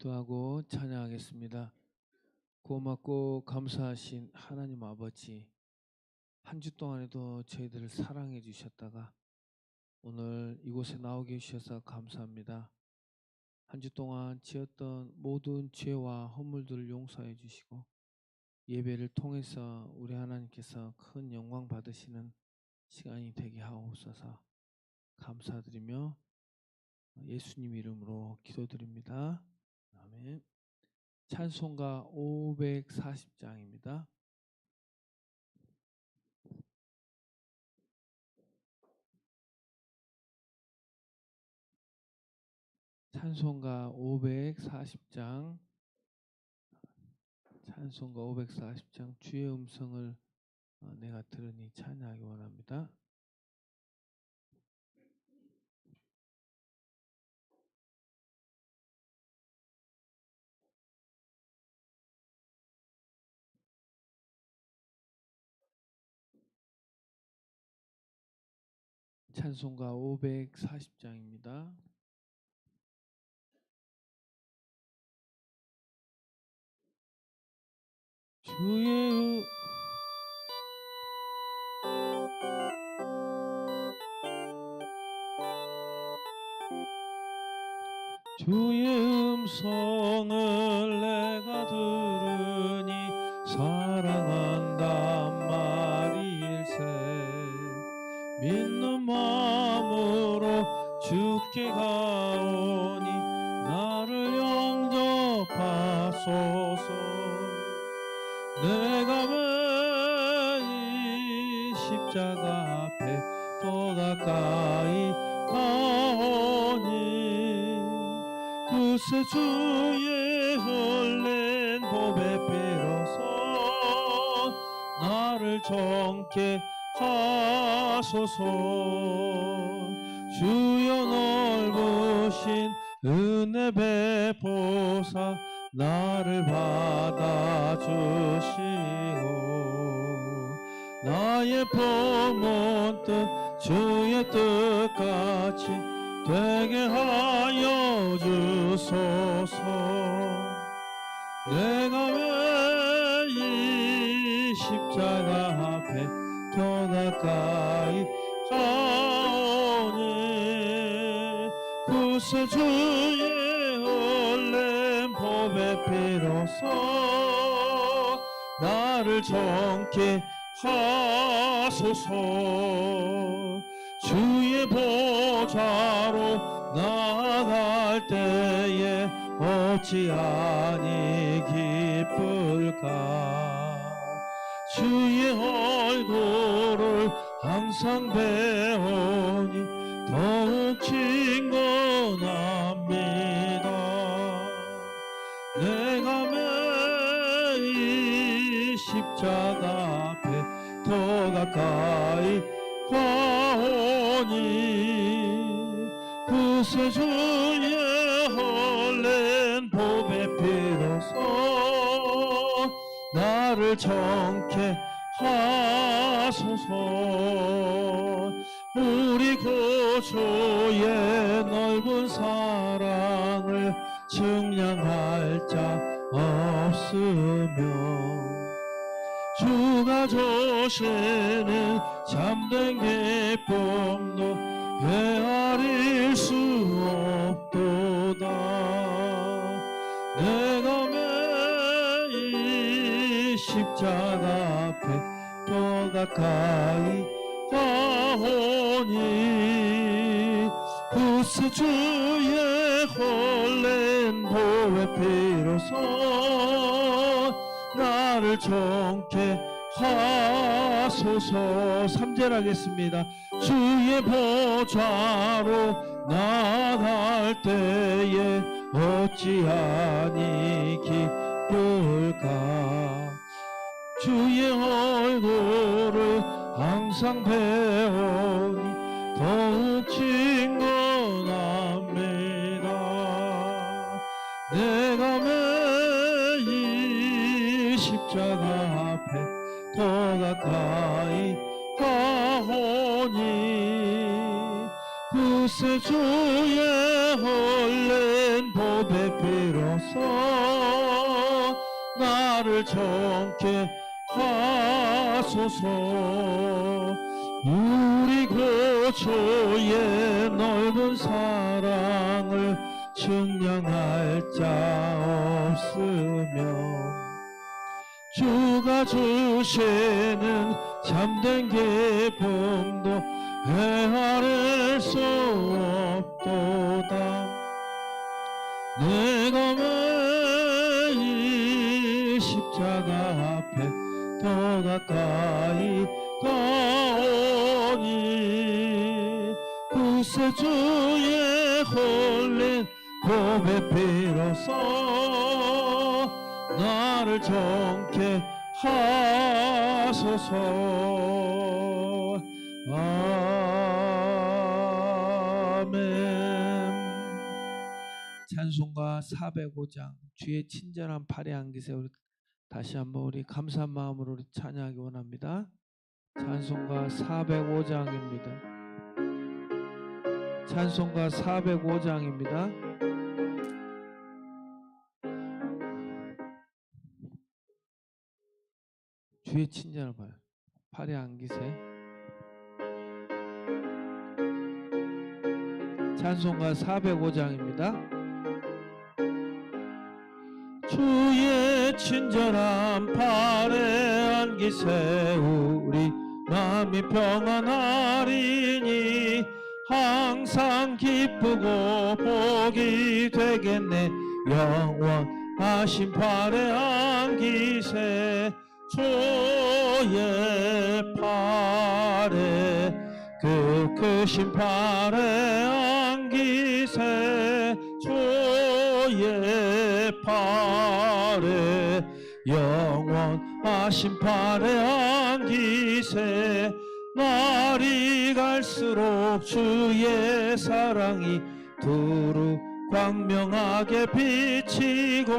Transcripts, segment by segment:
기도하고 찬양하겠습니다. 고맙고 감사하신 하나님 아버지, 한 주 동안에도 저희들을 사랑해 주셨다가 오늘 이곳에 나오게 해주셔서 감사합니다. 한 주 동안 지었던 모든 죄와 허물들을 용서해 주시고 예배를 통해서 우리 하나님께서 큰 영광 받으시는 시간이 되게 하옵소서. 감사드리며 예수님 이름으로 기도드립니다. 아멘. 찬송가 540장입니다. 찬송가 540장, 찬송가 540장, 주의 음성을 내가 들으니 찬양하기 원합니다. 찬송가 540장입니다. 주의 음성을 내가 들으니 사랑한단 말일세. 믿는 마음으로 주께 가오니 나를 영접하소서. 내가 왜 이 십자가 앞에 더 가까이 가오니 그새 주의 흘린 보배 피로써 나를 정케 하소서. 주여 넓으신 은혜 베푸사 나를 받아주시고 나의 품은 뜻 주의 뜻같이 되게 하여 주소서. 내가 왜 이 십자가 앞에 더 가까이 가오니 그새 주의 흘린 보배 피로써 나를 정케 하소서. 주의 보좌로 나아갈 때에 어찌 아니 기쁠까. 주의 얼굴을 항상 배우니 더욱 친근합니다. 내가 매일 십자가 앞에 더 가까이 가오니 그새 주의 흘린 보배 피로써 나를 정케 하소서. 우리 구주의 넓은 사랑을 증량할 자 없으며 주가 주시는 참된 기쁨도 헤아릴 수 없도다. 내가 매일 십자가 앞에 더 가까이 가오니 그새 주의 흘린 보배 피로써 나를 정케 하소서. 3절 하겠습니다. 주의 보좌로 나아갈 때에 어찌 아니 기쁠까. 주의 얼굴을 항상 배우니 더욱 친근합니다. 내가 매일 십자가 앞에 더 가까이 가오니 그새 구세주의 헐렌 보배 비로소 나를 정케 하소서. 우리 구주의 넓은 사랑을 증량할 자 없으며 주가 주시는 참된 기쁨도 헤아릴 수 없도다. 내가 매일 십자가 앞에 더 가까이 가오니 구세주의 홀린 고백 비로소 나를 정케 하소서. 아멘. 찬송가 405장 주의 친절한 팔의 안기세 우리 다시 한번 우리 감사한 마음으로 우리 찬양하기 원합니다. 찬송가 405장입니다. 찬송가 405장입니다. 주의 친절을 봐요. 팔의 안기세. 찬송가 405장입니다. 주의 친절한 팔의 안기세 우리 마음이 평안하리니 항상 기쁘고 복이 되겠네. 영원하신 팔의 안기세 주의 팔에 그 크신 팔의 안기세 주의 팔에 영원하신 팔의 안기세 날이 갈수록 주의 사랑이 두루 광명하게 비치고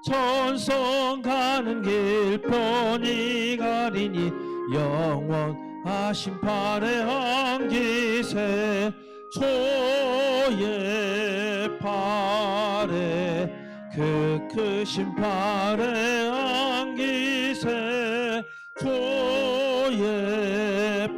천성 가는 길 뻔히 가리니 영원하신 팔의 안기세 주의 팔에 그 크신 팔의 안기세 주의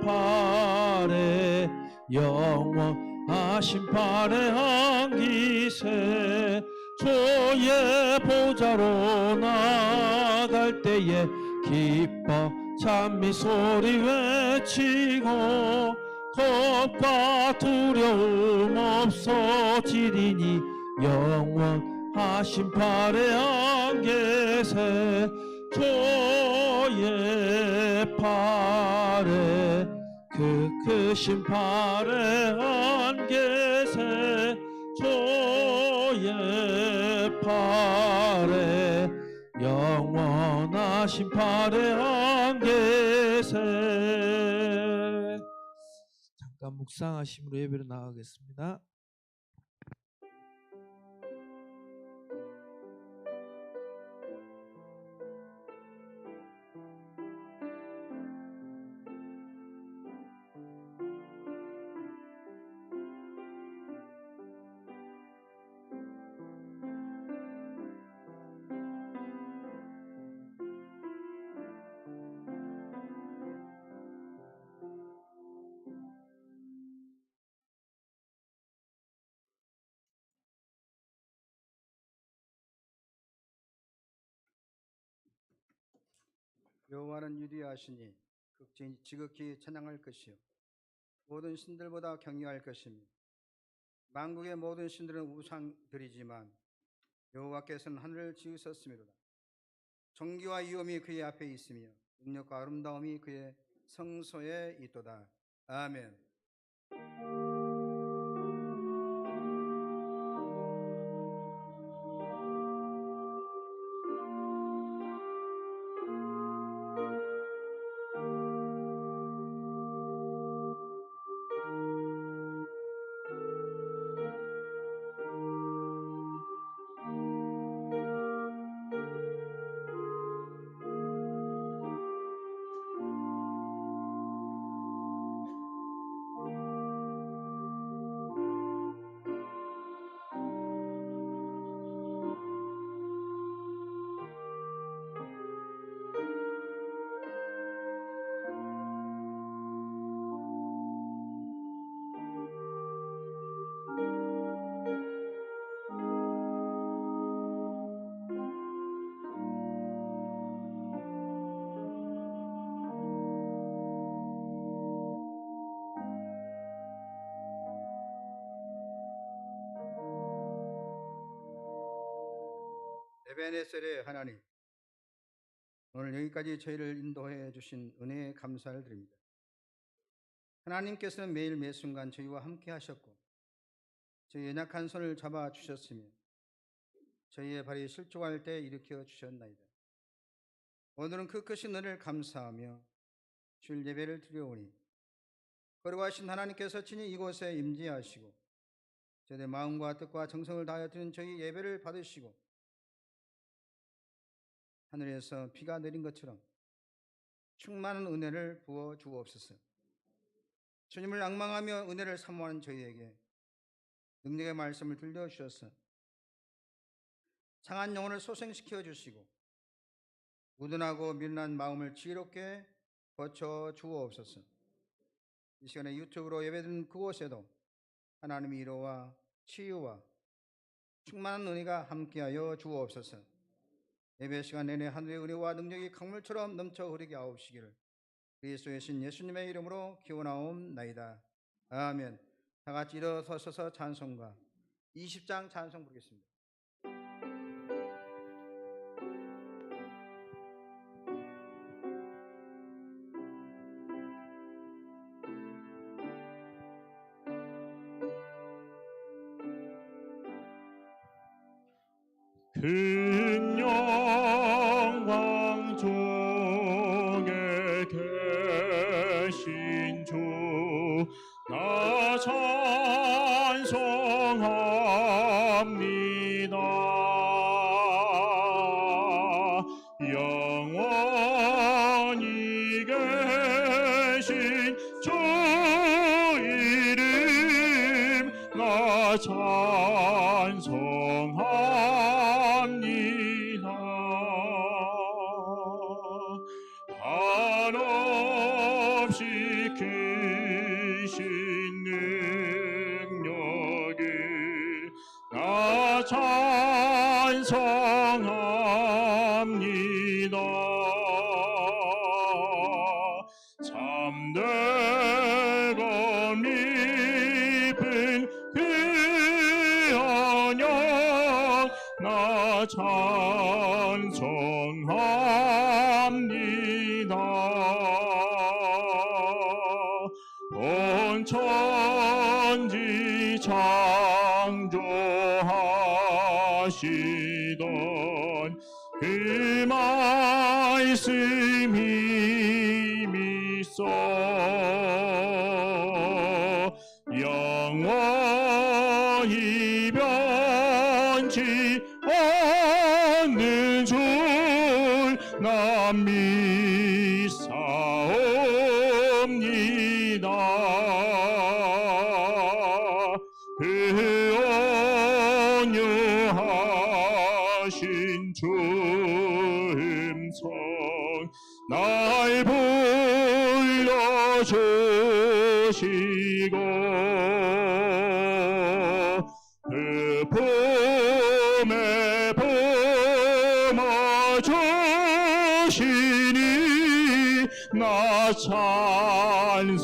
팔에 영원하신 팔의 안기세 주의 보좌로 나갈 때에 기뻐 찬미 소리 외치고 겁과 두려움 없어지리니 영원하신 팔의 안개세 주의 팔에 그 크신 팔의 안개세 주의 팔에 영원하신 팔의 안개세. 잠깐 묵상하심으로 예배로 나가겠습니다. 여호와는 위대하시니 지극히 찬양할 것이요 모든 신들보다 경외할 것이며 만국의 모든 신들은 우상들이지만 여호와께서는 하늘을 지으셨음이로다. 존귀와 위엄이 그의 앞에 있으며 능력과 아름다움이 그의 성소에 있도다. 아멘. 에베네셀의 하나님, 오늘 여기까지 저희를 인도해 주신 은혜에 감사를 드립니다. 하나님께서는 매일 매순간 저희와 함께 하셨고 저희 연약한 손을 잡아 주셨으며 저희의 발이 실족할 때 일으켜 주셨나이다. 오늘은 그 크신 은혜를 감사하며 주일 예배를 드려오니 거룩하신 하나님께서 친히 이곳에 임재하시고 저희의 마음과 뜻과 정성을 다하여 드리는 저희 예배를 받으시고 하늘에서 비가 내린 것처럼 충만한 은혜를 부어 주옵소서. 주님을 앙망하며 은혜를 사모하는 저희에게 능력의 말씀을 들려주셔서 상한 영혼을 소생시켜 주시고 우둔하고 미련한 마음을 지혜롭게 고쳐 주옵소서. 이 시간에 유튜브로 예배드리는 그곳에도 하나님의 위로와 치유와 충만한 은혜가 함께하여 주옵소서. 예배 시간 내내 하늘의 은혜와 능력이 강물처럼 넘쳐 흐르게 하옵시기를 그리스도의 신 예수님의 이름으로 기원하옵나이다. 아멘. 다 같이 일어서셔서 찬송가 20장 찬송 부르겠습니다. 큰 영광 중에 계신 주 나 찬송합니다. 영원히 계신 주 이름 나 찬송합니다. 한없이 크신 능력을 나 찬송합니다. 참되고 깊은 그 언약 나 찬송합니다. 온 천지 창조하시던 그 말씀 힘이 있어 영원히 변치 않는 줄 나 믿사옵니다. 그 온유하신 주 음성 날 불러주시고 그 품에 품어주시니 나 찬송합니다.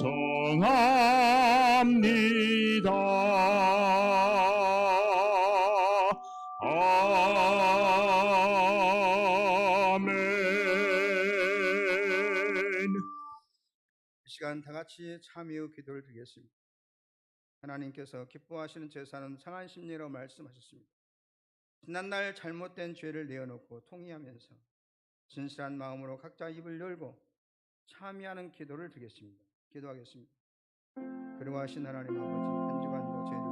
아멘. 이 시간 다 같이 참여 기도를 드리겠습니다. 하나님께서 기뻐하시는 제사는 상한 심리로 말씀하셨습니다. 지난날 잘못된 죄를 내어놓고 통회하면서 진실한 마음으로 각자 입을 열고 참여하는 기도를 드리겠습니다. 기도하겠습니다. 그리하신 하나님 아버지, 한 주간도 저희를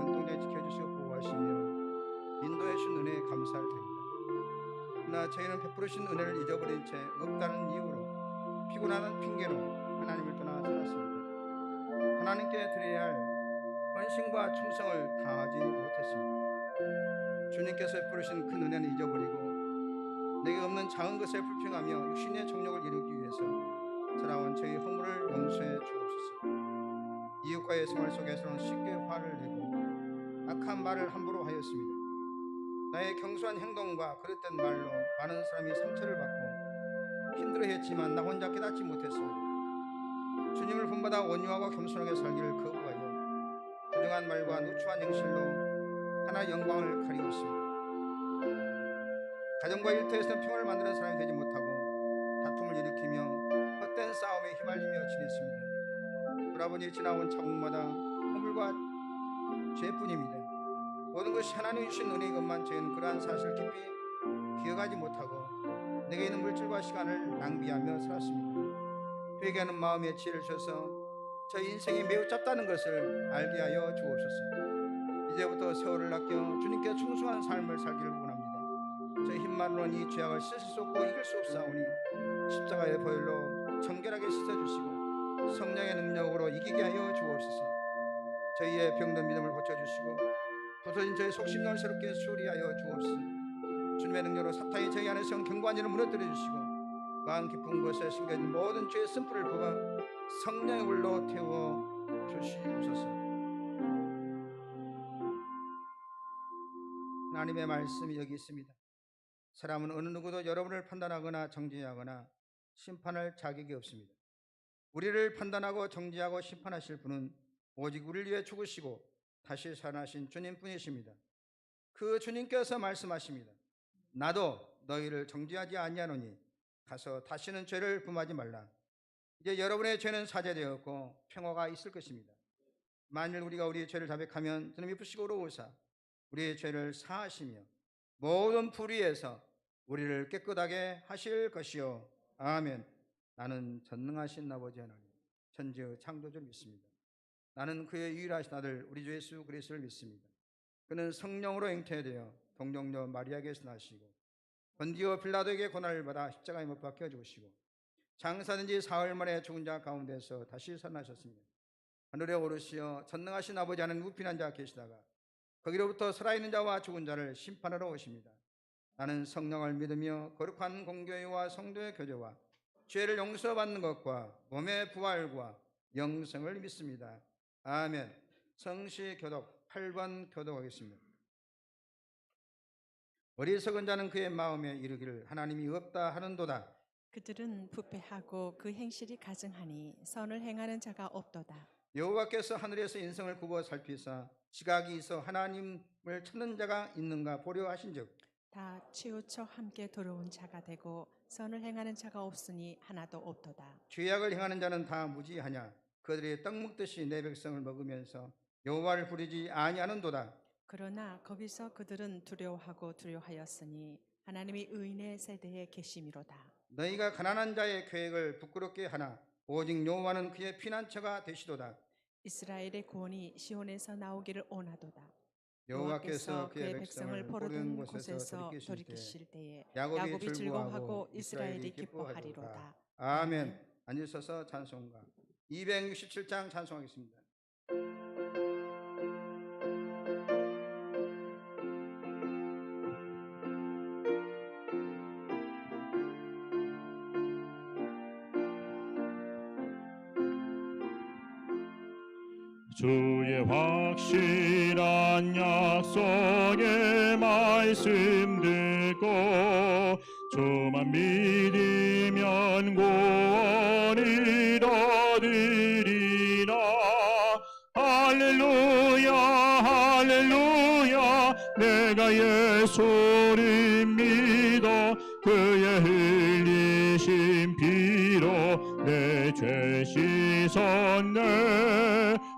눈동자에 지켜주시고 보호하시며 인도해 주신 은혜에 감사를 드립니다. 그러나 저희는 베푸르신 은혜를 잊어버린 채 없다는 이유로 피곤하다는 핑계로 하나님을 떠나 살았습니다. 하나님께 드려야 할 헌신과 충성을 다하지 못했습니다. 주님께서 베푸르신 큰 은혜는 잊어버리고 내게 없는 작은 것에 불평하며 육신의 정욕을 이루기 위해서 살아온 저희 허물을 용서해 주옵소서. 이웃과의 생활 속에서는 쉽게 화를 내고 악한 말을 함부로 하였습니다. 나의 경솔한 행동과 그릇된 말로 많은 사람이 상처를 받고 힘들어했지만 나 혼자 깨닫지 못했습니다. 주님을 본받아 온유하고 겸손하게 살기를 거부하여 부정한 말과 누추한 행실로 하나의 영광을 가리웠습니다. 가정과 일터에서는 평화를 만드는 사람이 되지 못하고 다툼을 일으키며 헛된 싸움에 휘말리며 지냈습니다. 돌아보니 지나온 자국마다 허물과 죄뿐입니다. 모든 것이 하나님이 주신 은혜인 것만 저희는 그러한 사실을 깊이 기억하지 못하고 내게 있는 물질과 시간을 낭비하며 살았습니다. 회개하는 마음에 지혜를 주셔서 저희 인생이 매우 짧다는 것을 알게 하여 주옵소서. 이제부터 세월을 아껴 주님께 충성한 삶을 살기를 원합니다. 저희 힘만으로는 이 죄악을 씻을 수 없고 이길 수 없사오니 십자가의 보혈로 정결하게 씻어주시고 성령의 능력으로 이기게 하여 주옵소서. 저희의 병든 믿음을 고쳐주시고 부서진 저희 속심령을 새롭게 수리하여 주옵소서. 주님의 능력으로 사탄이 저희 안에 세운 경관지를 무너뜨려 주시고 마음 깊은 곳에 심겨진 모든 죄의 쓴뿌리를 뽑아 성령의 불로 태워 주시옵소서. 하나님의 말씀이 여기 있습니다. 사람은 어느 누구도 여러분을 판단하거나 정죄하거나 심판할 자격이 없습니다. 우리를 판단하고 정죄하고 심판하실 분은 오직 우리를 위해 죽으시고 다시 살아나신 주님뿐이십니다. 그 주님께서 말씀하십니다. 나도 너희를 정죄하지 아니하노니 가서 다시는 죄를 범하지 말라. 이제 여러분의 죄는 사죄되었고 평화가 있을 것입니다. 만일 우리가 우리의 죄를 자백하면 주님 이쁘시고 의로우사 우리의 죄를 사하시며 모든 불의에서 우리를 깨끗하게 하실 것이요. 아멘. 나는 전능하신 아버지 하나님 천지의 창조주를 믿습니다. 나는 그의 유일하신 아들 우리 주 예수 그리스도를 믿습니다. 그는 성령으로 잉태되어 동정녀 마리아에게서 나시고 본디오 빌라도에게 고난을 받아 십자가에 못 박혀 죽으시고 장사된 지 사흘 만에 죽은 자 가운데서 다시 살아나셨습니다. 하늘에 오르시어 전능하신 아버지 하나님 우편한 자 계시다가 거기로부터 살아있는 자와 죽은 자를 심판하러 오십니다. 나는 성령을 믿으며 거룩한 공교회와 성도의 교제와 죄를 용서받는 것과 몸의 부활과 영생을 믿습니다. 아멘. 성시 교독 8번 교독하겠습니다. 어리석은 자는 그의 마음에 이르기를 하나님이 없다 하는도다. 그들은 부패하고 그 행실이 가증하니 선을 행하는 자가 없도다. 여호와께서 하늘에서 인성을 굽어 살피사 지각이 있어 하나님을 찾는 자가 있는가 보려 하신즉 다 치우쳐 함께 들어온 자가 되고 선을 행하는 자가 없으니 하나도 없도다. 죄악을 행하는 자는 다 무지하냐. 그들이 떡 먹듯이 내 백성을 먹으면서 여호와를 부르지 아니하는도다. 그러나 거기서 그들은 두려워하였으니 하나님이 의인의 세대에 계심이로다. 너희가 가난한 자의 계획을 부끄럽게 하나 오직 여호와는 그의 피난처가 되시도다. 이스라엘의 구원이 시온에서 나오기를 원하도다. 여호와께서 그의 백성을 포로된 곳에서 돌이키실 때에 야곱이 즐거워하고 이스라엘이 기뻐하리로다. 아멘. 앉으셔서 찬송가 267장 찬송하겠습니다. 주의 확실한 약속의 말씀 듣고 주만 믿으면 구원을 얻으리라. 할렐루야 할렐루야 내가 예수를 믿어 그의 흘리신 피로 내 죄 씻었네.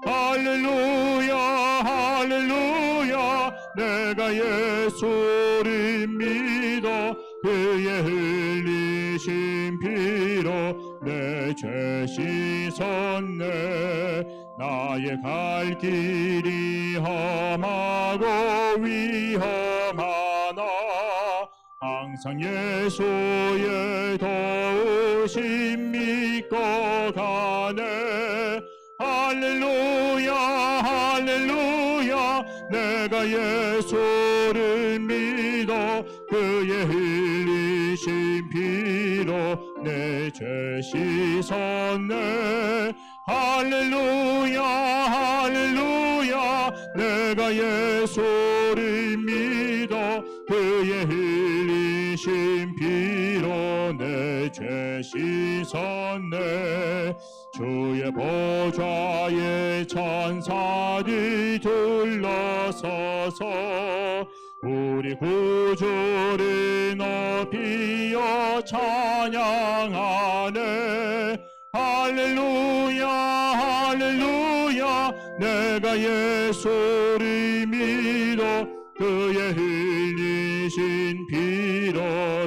할렐루야 할렐루야 내가 예수를 믿어 그의 흘리신 피로 내 죄 씻었네. 나의 갈 길이 험하고 위험하나 항상 예수의 도우심 믿고 가네. 할렐루야 할렐루야 내가 예수를 믿어 그의 흘리신 피로 내 죄 씻었네. 할렐루야 할렐루야 내가 예수를 믿어 그의 흘리신 피로 내 죄 씻었네. 주의 보좌에 천사들 둘러서서 우리 구주를 높이어 찬양하네. 할렐루야 할렐루야. 내가 예수를 믿어 그의 흘리신 피로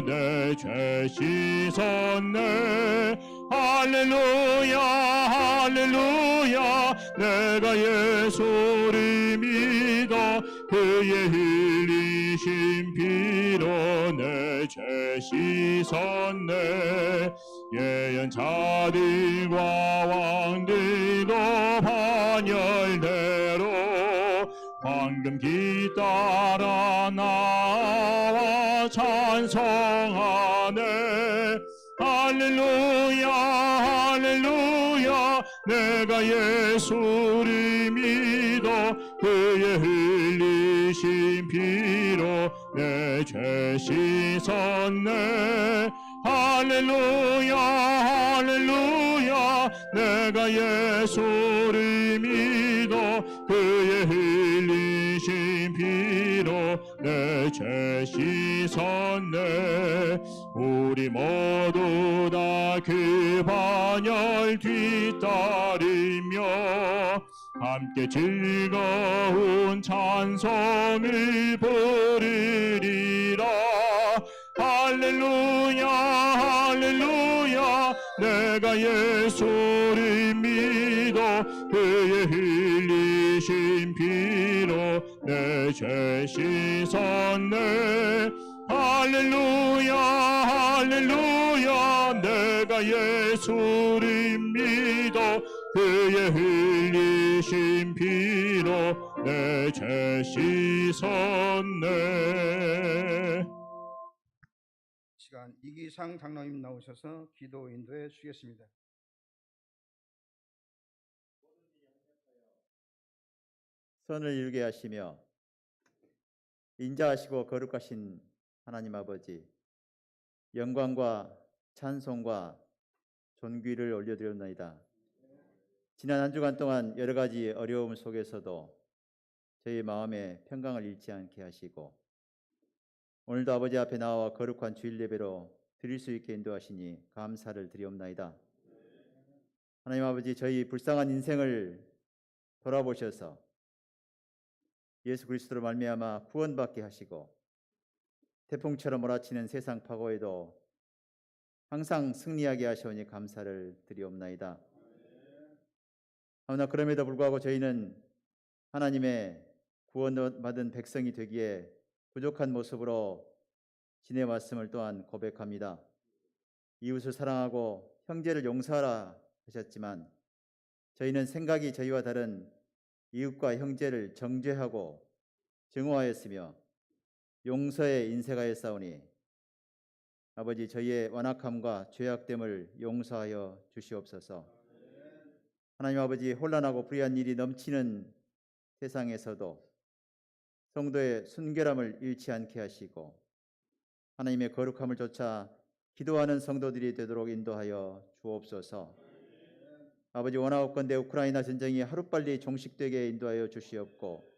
내 죄 씻었네. 할렐루야 할렐루야. 내가 예수를 믿어 그의 흘리신 피로 내 죄 씻었네. 예언자들과 왕들도 반열대로 황금기 따라 나와 찬송하네. 할렐루야 할렐루야. 내가 예수를 믿어 그의 흘리신 피로 내 죄 씻었네. 할렐루야 할렐루야. 내가 예수를 믿어 그의 흘리신 피로 내 죄 씻었네. 우리 모두 다 그 반열 뒤따르며 함께 즐거운 찬송을 부르리라. 할렐루야 할렐루야. 내가 예수를 믿어 그의 흘리신 피로 내 죄 씻었네. 할렐루야 할렐루야. 내가 예수를 믿어 그의 흘리신 피로 내 죄 씻었네. 시간 이기상 장로님 나오셔서 기도 인도해 주시겠습니다. 선을 이루게 하시며 인자하시고 거룩하신 하나님 아버지, 영광과 찬송과 존귀를 올려드렸나이다. 지난 한 주간 동안 여러 가지 어려움 속에서도 저희 마음에 평강을 잃지 않게 하시고 오늘도 아버지 앞에 나와 거룩한 주일 예배로 드릴 수 있게 인도하시니 감사를 드리옵나이다. 하나님 아버지, 저희 불쌍한 인생을 돌아보셔서 예수 그리스도로 말미암아 구원받게 하시고 태풍처럼 몰아치는 세상 파고에도 항상 승리하게 하시오니 감사를 드리옵나이다. 그러나 그럼에도 불구하고 저희는 하나님의 구원받은 백성이 되기에 부족한 모습으로 지내왔음을 또한 고백합니다. 이웃을 사랑하고 형제를 용서하라 하셨지만 저희는 생각이 저희와 다른 이웃과 형제를 정죄하고 증오하였으며 용서에 인색하였사오니 아버지, 저희의 완악함과 죄악됨을 용서하여 주시옵소서. 하나님 아버지, 혼란하고 불의한 일이 넘치는 세상에서도 성도의 순결함을 잃지 않게 하시고 하나님의 거룩함을 좇아 기도하는 성도들이 되도록 인도하여 주옵소서. 아버지, 원하옵건대 우크라이나 전쟁이 하루빨리 종식되게 인도하여 주시옵고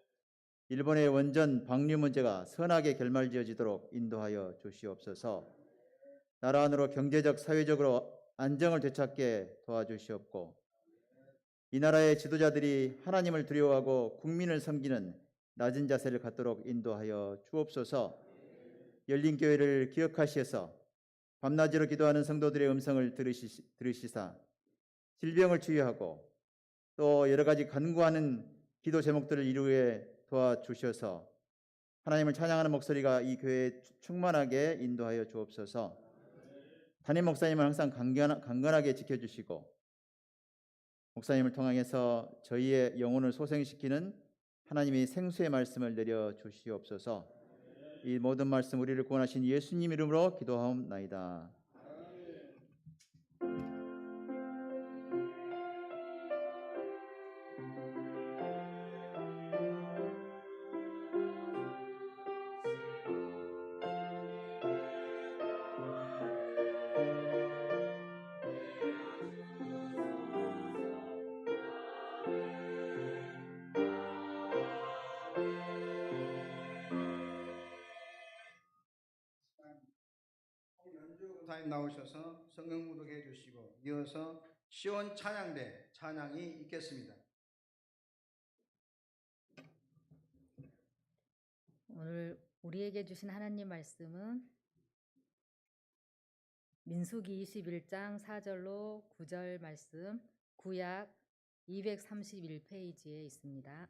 일본의 원전 방류 문제가 선하게 결말지어지도록 인도하여 주시옵소서. 나라 안으로 경제적, 사회적으로 안정을 되찾게 도와주시옵고 이 나라의 지도자들이 하나님을 두려워하고 국민을 섬기는 낮은 자세를 갖도록 인도하여 주옵소서. 열린 교회를 기억하시어서 밤낮으로 기도하는 성도들의 음성을 들으시사 질병을 치유하고 또 여러 가지 간구하는 기도 제목들을 이루게 도와주셔서 하나님을 찬양하는 목소리가 이 교회에 충만하게 인도하여 주옵소서. 담임 목사님을 항상 강건하게 지켜주시고 목사님을 통해서 저희의 영혼을 소생시키는 하나님의 생수의 말씀을 내려 주시옵소서. 이 모든 말씀 우리를 구원하신 예수님 이름으로 기도하옵나이다. 프로타임 나오셔서 성경 묵독해 주시고 이어서 시온 찬양대 찬양이 있겠습니다. 오늘 우리에게 주신 하나님 말씀은 민수기 21장 4절로 9절 말씀, 구약 231페이지에 있습니다.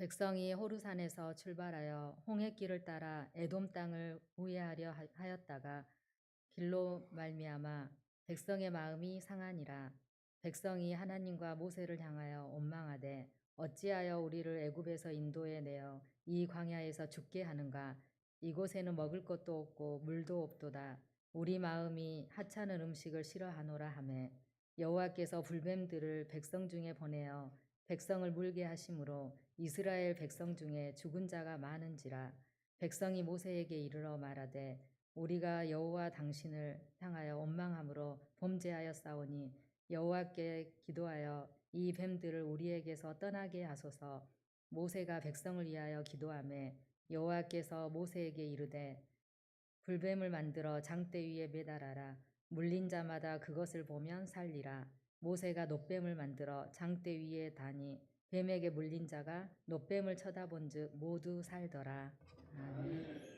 백성이 호르산에서 출발하여 홍해길을 따라 에돔 땅을 우회하려 하였다가 길로 말미암아 백성의 마음이 상하니라. 백성이 하나님과 모세를 향하여 원망하되 어찌하여 우리를 애굽에서 인도해 내어 이 광야에서 죽게 하는가? 이곳에는 먹을 것도 없고 물도 없도다. 우리 마음이 하찮은 음식을 싫어하노라 하매 여호와께서 불뱀들을 백성 중에 보내어 백성을 물게 하심으로 이스라엘 백성 중에 죽은 자가 많은지라. 백성이 모세에게 이르러 말하되 우리가 여호와 당신을 향하여 원망함으로 범죄하였사오니 여호와께 기도하여 이 뱀들을 우리에게서 떠나게 하소서. 모세가 백성을 위하여 기도하매 여호와께서 모세에게 이르되 불뱀을 만들어 장대 위에 매달아라. 물린 자마다 그것을 보면 살리라. 모세가 놋뱀을 만들어 장대 위에 다니 뱀에게 물린 자가 놋뱀을 쳐다본즉 모두 살더라. 아멘.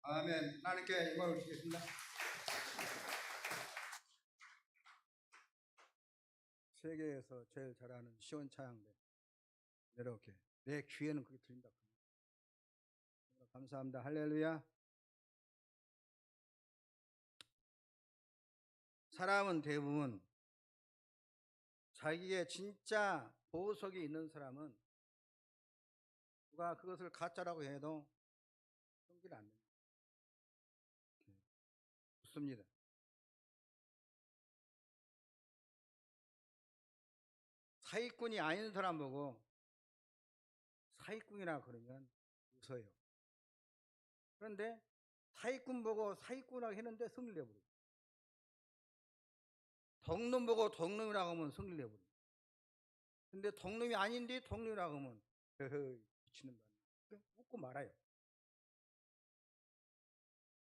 아멘. 하나님께 영광을 드리겠습니다. 세계에서 제일 잘하는 시원 찬양대 이렇게 내 귀에는 그게 들린다. 감사합니다. 할렐루야. 사람은 대부분 자기의 진짜 보석이 있는 사람은 누가 그것을 가짜라고 해도 성질 안 냅니다. 좋습니다. 사기꾼이 아닌 사람 보고 사기꾼이라 그러면 웃어요. 그런데 사기꾼 보고 사기꾼이라고 했는데 성질 내버려요. 덕놈 보고 덕놈이라고 하면 성질 내버려요. 근데 덕놈이 아닌데 덕놈이라고 하면 미치는다. 웃고 말아요.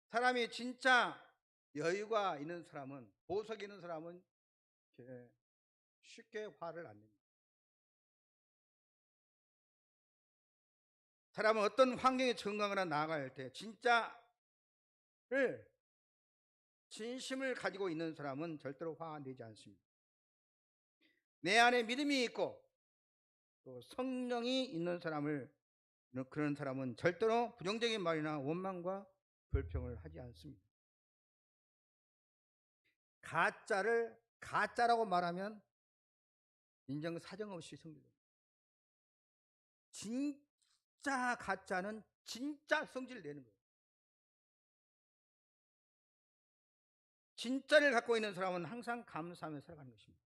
사람이 진짜 여유가 있는 사람은, 보석이 있는 사람은 쉽게 화를 안 냅니다. 사람은 어떤 환경에 적응하거나 나아갈 때 진심을 가지고 있는 사람은 절대로 화 내지 않습니다. 내 안에 믿음이 있고 또 성령이 있는 그런 사람은 절대로 부정적인 말이나 원망과 불평을 하지 않습니다. 가짜를 가짜라고 말하면 인정 사정없이 성질냅니다. 진짜 가짜는 진짜 성질 내는 거예요. 진짜를 갖고 있는 사람은 항상 감사하며 살아가는 것입니다.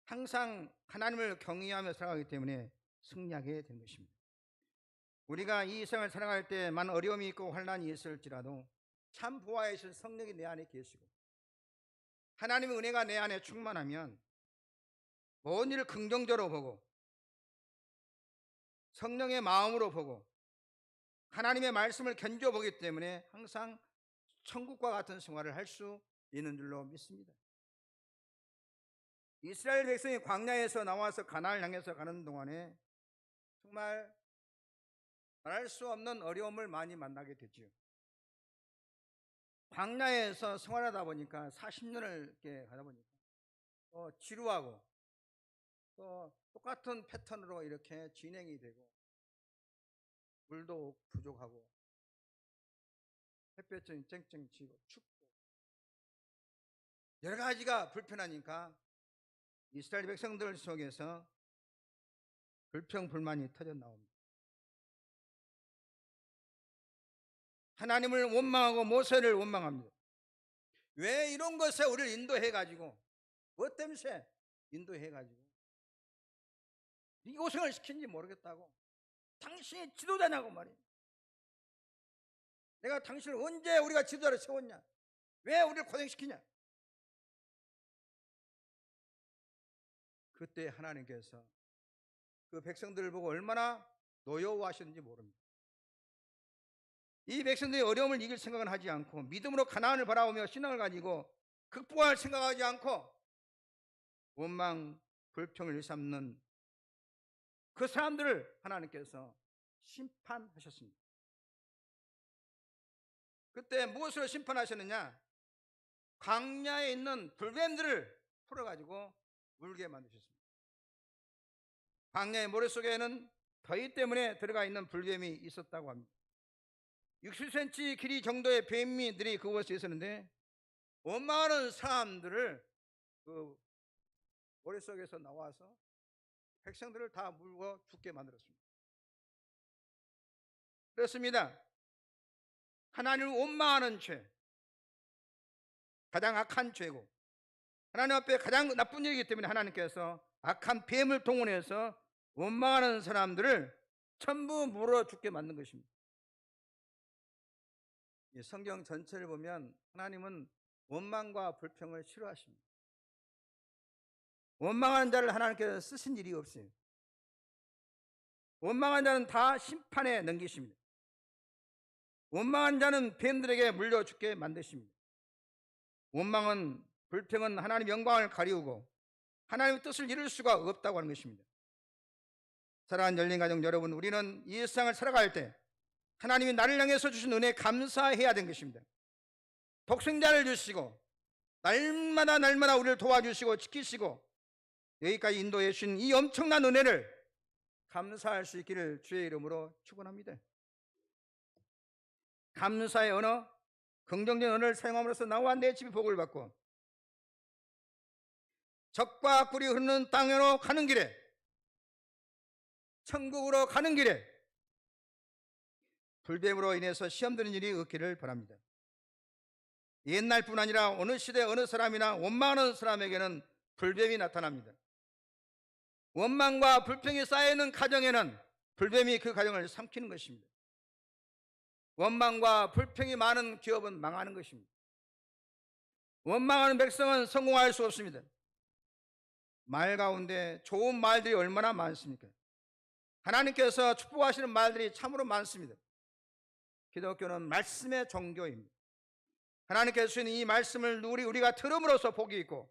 항상 하나님을 경외하며 살아가기 때문에 승리하게 되는 것입니다. 우리가 이 세상을 살아갈 때 많은 어려움이 있고 환난이 있을지라도 참 보호하신 성령이 내 안에 계시고 하나님의 은혜가 내 안에 충만하면 모든 일을 긍정적으로 보고 성령의 마음으로 보고 하나님의 말씀을 견뎌보기 때문에 항상 천국과 같은 생활을 할 수 있는 줄로 믿습니다. 이스라엘 백성이 광야에서 나와서 가나안을 향해서 가는 동안에 정말 말할 수 없는 어려움을 많이 만나게 되죠. 광야에서 생활하다 보니까 40년을 이렇게 가다 보니까 지루하고 또 똑같은 패턴으로 이렇게 진행이 되고 물도 부족하고 햇볕이 쨍쨍 지고 춥고 여러 가지가 불편하니까 이스라엘 백성들 속에서 불평 불만이 터져 나옵니다. 하나님을 원망하고 모세를 원망합니다. 왜 이런 것에 우리를 인도해가지고 뭐 때문에 인도해가지고 이 고생을 시킨지 모르겠다고 당신이 지도자냐고 말이에요. 내가 당신을 언제 우리가 지도자로 세웠냐? 왜 우리를 고생시키냐? 그때 하나님께서 그 백성들을 보고 얼마나 노여워하셨는지 모릅니다. 이 백성들이 어려움을 이길 생각은 하지 않고 믿음으로 가나안을 바라보며 신앙을 가지고 극복할 생각하지 않고 원망, 불평을 일삼는 그 사람들을 하나님께서 심판하셨습니다. 그때 무엇으로 심판하셨느냐? 광야에 있는 불뱀들을 풀어가지고 울게 만드셨습니다. 광야의 모래속에는 더위 때문에 들어가 있는 불뱀이 있었다고 합니다. 60cm 길이 정도의 뱀이들이 그곳에 있었는데 원망하는 사람들을 그 모래속에서 나와서 백성들을 다 물고 죽게 만들었습니다. 그렇습니다. 하나님을 원망하는 죄, 가장 악한 죄고 하나님 앞에 가장 나쁜 일이기 때문에 하나님께서 악한 뱀을 동원해서 원망하는 사람들을 전부 물어 죽게 만든 것입니다. 이 성경 전체를 보면 하나님은 원망과 불평을 싫어하십니다. 원망하는 자를 하나님께서 쓰신 일이 없어요. 원망한 자는 다 심판에 넘기십니다. 원망한 자는 뱀들에게 물려 죽게 만드십니다. 원망은 불평은 하나님 영광을 가리우고 하나님의 뜻을 이룰 수가 없다고 하는 것입니다. 사랑하는 열린가족 여러분, 우리는 이 세상을 살아갈 때 하나님이 나를 향해서 주신 은혜에 감사해야 되는 것입니다. 독생자를 주시고 날마다 우리를 도와주시고 지키시고 여기까지 인도해 주신 이 엄청난 은혜를 감사할 수 있기를 주의 이름으로 축원합니다. 감사의 언어, 긍정적인 언어를 사용함으로써 나와 내 집이 복을 받고 적과 꿀이 흐르는 땅으로 가는 길에, 천국으로 가는 길에 불뱀으로 인해서 시험되는 일이 없기를 바랍니다. 옛날뿐 아니라 어느 시대 어느 사람이나 원망하는 사람에게는 불뱀이 나타납니다. 원망과 불평이 쌓여있는 가정에는 불뱀이 그 가정을 삼키는 것입니다. 원망과 불평이 많은 기업은 망하는 것입니다. 원망하는 백성은 성공할 수 없습니다. 말 가운데 좋은 말들이 얼마나 많습니까? 하나님께서 축복하시는 말들이 참으로 많습니다. 기독교는 말씀의 종교입니다. 하나님께서 주신 이 말씀을 우리가 들음으로써 복이 있고,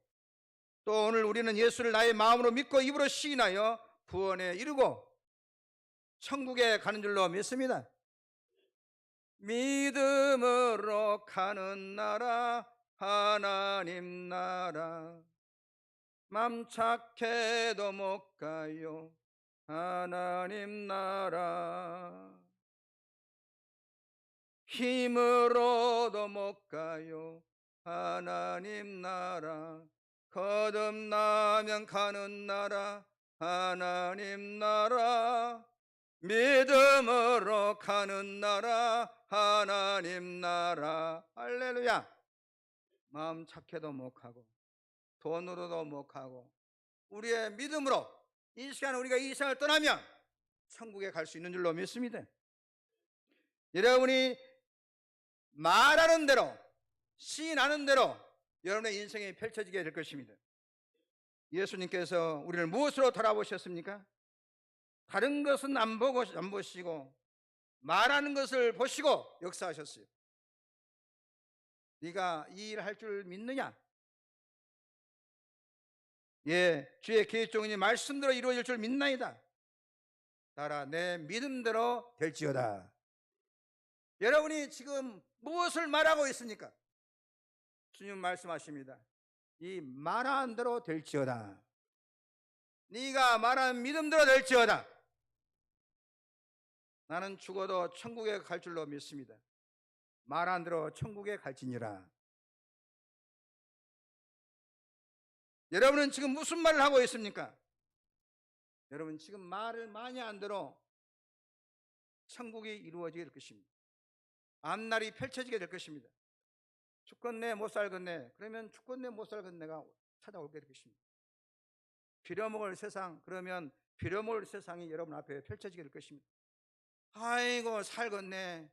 또 오늘 우리는 예수를 나의 마음으로 믿고 입으로 시인하여 구원에 이르고 천국에 가는 줄로 믿습니다. 믿음으로 가는 나라, 하나님 나라, 맘 착해도 못 가요, 하나님 나라. 힘으로도 못 가요, 하나님 나라. 거듭나면 가는 나라, 하나님 나라. 믿음으로 가는 나라, 하나님 나라. 할렐루야. 마음 착해도 못 가고 돈으로도 못 가고 우리의 믿음으로 이 시간 우리가 이 세상을 떠나면 천국에 갈 수 있는 줄로 믿습니다. 여러분이 말하는 대로, 시인하는 대로 여러분의 인생이 펼쳐지게 될 것입니다. 예수님께서 우리를 무엇으로 돌아보셨습니까? 다른 것은 안 보시고 말하는 것을 보시고 역사하셨어요. 네가 이 일을 할 줄 믿느냐? 예, 주의 계획 종이니 말씀대로 이루어질 줄 믿나이다. 따라 내 믿음대로 될지어다. 여러분이 지금 무엇을 말하고 있습니까? 주님 말씀하십니다. 이 말한 대로 될지어다. 네가 말한 믿음대로 될지어다. 나는 죽어도 천국에 갈 줄로 믿습니다. 말한 대로 천국에 갈지니라. 여러분은 지금 무슨 말을 하고 있습니까? 여러분 지금 말을 많이 한 대로 천국이 이루어지게 될 것입니다. 앞날이 펼쳐지게 될 것입니다. 죽겠네 못 살겠네, 그러면 죽겠네 못 살겠네가 찾아오게 될 것입니다. 빌어먹을 세상, 그러면 빌어먹을 세상이 여러분 앞에 펼쳐지게 될 것입니다. 아이고 살겠네,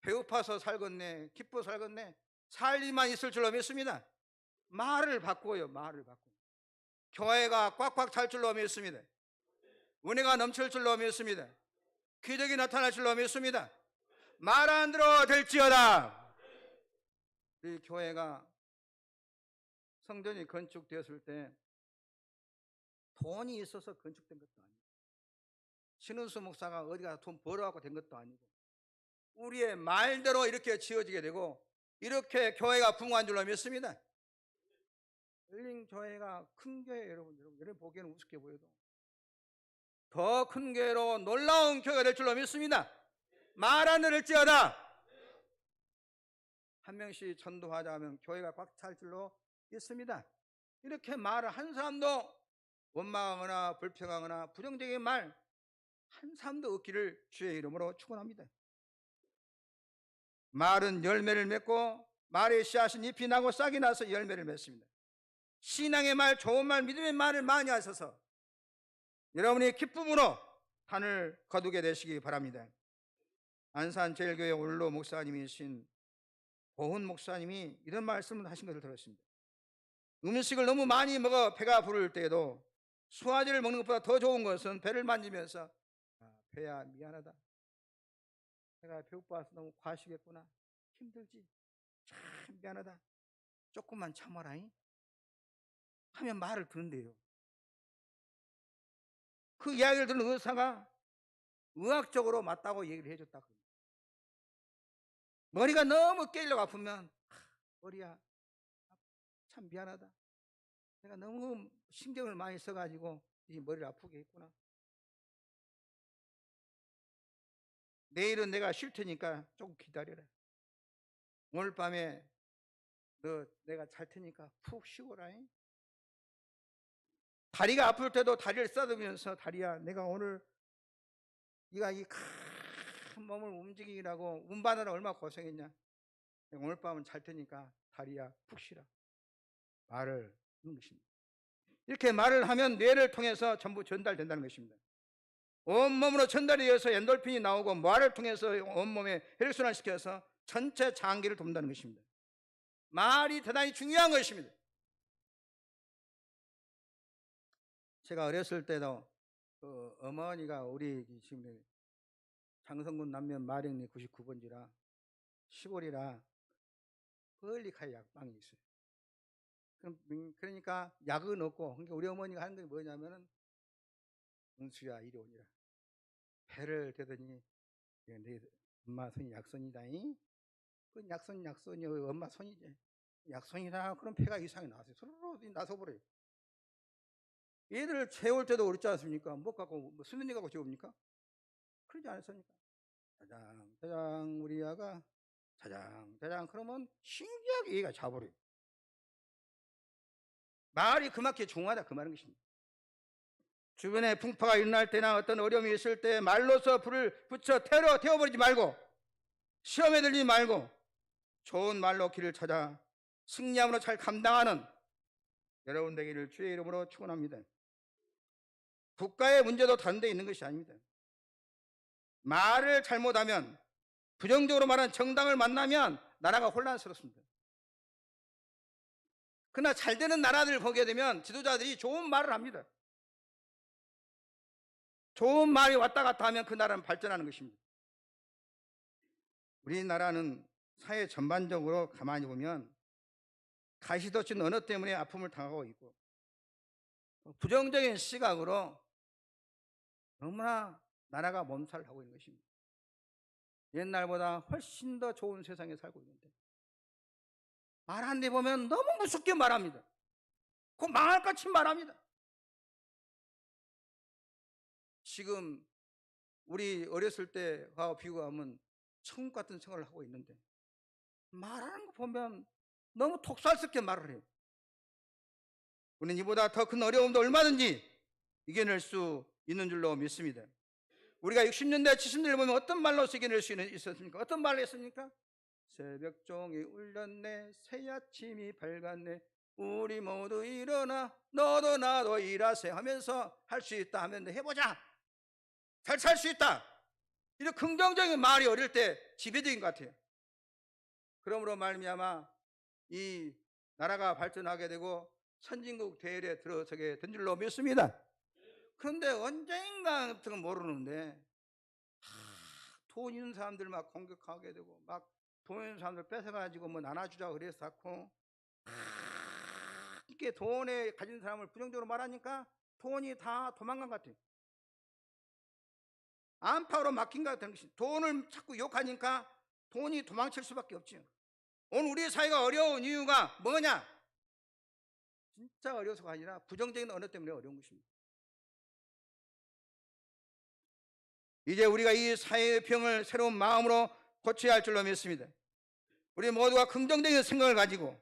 배고파서 살겠네, 기뻐 살겠네, 살 일만 있을 줄로 믿습니다. 말을 바꾸어요. 말을 바꾸어. 교회가 꽉꽉 찰 줄로 믿습니다. 은혜가 넘칠 줄로 믿습니다. 기적이 나타날 줄로 믿습니다. 말한 대로 될지어다. 이 교회가 성전이 건축되었을 때 돈이 있어서 건축된 것도 아니고, 신은수 목사가 어디 가서 돈 벌어갖고 된 것도 아니고, 우리의 말대로 이렇게 지어지게 되고 이렇게 교회가 부흥한 줄로 믿습니다. 열린 교회가 큰 교회, 여러분 보기에는 우습게 보여도 더 큰 교회로 놀라운 교회가 될 줄로 믿습니다. 말안 들을지어다. 한 명씩 전도하자 하면 교회가 꽉 찰 줄로 믿습니다. 이렇게 말을 한 사람도 원망하거나 불평하거나 부정적인 말 한 사람도 없기를 주의 이름으로 축원합니다. 말은 열매를 맺고 말의 씨앗은 잎이 나고 싹이 나서 열매를 맺습니다. 신앙의 말, 좋은 말, 믿음의 말을 많이 하셔서 여러분이 기쁨으로 하늘 거두게 되시기 바랍니다. 안산제일교회 원로 목사님이신 고훈 목사님이 이런 말씀을 하신 것을 들었습니다. 음식을 너무 많이 먹어 배가 부를 때에도 수화제를 먹는 것보다 더 좋은 것은 배를 만지면서 배야 미안하다, 내가 배고파서 너무 과식했구나, 힘들지, 참 미안하다, 조금만 참아라 하면 말을 듣는데요. 그 이야기를 들은 의사가 의학적으로 맞다고 얘기를 해줬다. 머리가 너무 깨려고 아프면 머리야 참 미안하다. 내가 너무 신경을 많이 써가지고 이 머리를 아프게 했구나. 내일은 내가 쉴 테니까 조금 기다려라. 오늘 밤에 내가 잘 테니까 푹 쉬고라. 다리가 아플 때도 다리를 쓰다듬으면서 다리야 내가 오늘 네가 이 큰 몸을 움직이라고 운반하느라 얼마나 고생했냐. 오늘 밤은 잘 테니까 다리야 푹 쉬라. 말을 하는 것입니다. 이렇게 말을 하면 뇌를 통해서 전부 전달된다는 것입니다. 온몸으로 전달이 되어서 엔돌핀이 나오고 말을 통해서 온몸에 혈액순환을 시켜서 전체 장기를 돕는다는 것입니다. 말이 대단히 중요한 것입니다. 제가 어렸을 때도 그 어머니가 우리 지금 장성군 남면 마령리 99번지라 시골이라 멀리 가야 약방이 있어요. 그러니까 약은 없고, 그러니까 우리 어머니가 하는 게 뭐냐면은 은수야 이리 오니라. 배를 대더니 내 엄마 손이 약손이다잉. 그 약손이 엄마 손이지. 약손이다. 그럼 배가 이상이 나왔어요. 서로 나서버려요. 얘들 재울 때도 그렇지 않습니까? 뭐 갖고 수면이 갖고 재웁니까? 그러지 않았습니까? 자장 자장 우리 아가 자장 자장 그러면 신기하게 얘가 자버려요. 말이 그만큼 중요하다 그 말인 것입니다. 주변에 풍파가 일어날 때나 어떤 어려움이 있을 때 말로서 불을 붙여 태워버리지 말고 시험에 들지 말고 좋은 말로 길을 찾아 승리함으로 잘 감당하는 여러분 되기를 주의 이름으로 축원합니다. 국가의 문제도 다른 데 있는 것이 아닙니다. 말을 잘못하면 부정적으로 말하는 정당을 만나면 나라가 혼란스럽습니다. 그러나 잘 되는 나라들을 보게 되면 지도자들이 좋은 말을 합니다. 좋은 말이 왔다 갔다 하면 그 나라는 발전하는 것입니다. 우리나라는 사회 전반적으로 가만히 보면 가시돋친 언어 때문에 아픔을 당하고 있고 부정적인 시각으로 너무나 나라가 몸살을 하고 있는 것입니다. 옛날보다 훨씬 더 좋은 세상에 살고 있는데 말하는 데 보면 너무 무섭게 말합니다. 그 망할 같이 말합니다. 지금 우리 어렸을 때와 비교하면 천국 같은 생활을 하고 있는데 말하는 거 보면 너무 독살스럽게 말을 해요. 우리는 이보다 더 큰 어려움도 얼마든지 이겨낼 수 있는 줄로 믿습니다. 우리가 60년대 70년대를 보면 어떤 말로서 이겨낼 수 있었습니까? 어떤 말을 했습니까? 새벽종이 울렸네 새아침이 밝았네 우리 모두 일어나 너도 나도 일하세 하면서 할 수 있다 하면 해보자 잘 살 수 있다 이런 긍정적인 말이 어릴 때 지배적인 것 같아요. 그러므로 말미암아 이 나라가 발전하게 되고 선진국 대열에 들어서게 된 줄로 믿습니다. 그런데 언젠가 같은 건 모르는데 돈 있는 사람들 막 공격하게 되고 막 돈 있는 사람들 뺏어가지고 뭐 나눠주자고 그래서 자꾸 이렇게 돈에 가진 사람을 부정적으로 말하니까 돈이 다 도망간 것 같아요. 안팎으로 막힌 것 같은 것이 돈을 자꾸 욕하니까 돈이 도망칠 수밖에 없죠. 오늘 우리 사회가 어려운 이유가 뭐냐? 진짜 어려서가 아니라 부정적인 언어 때문에 어려운 것입니다. 이제 우리가 이 사회의 병을 새로운 마음으로 고쳐야 할 줄로 믿습니다. 우리 모두가 긍정적인 생각을 가지고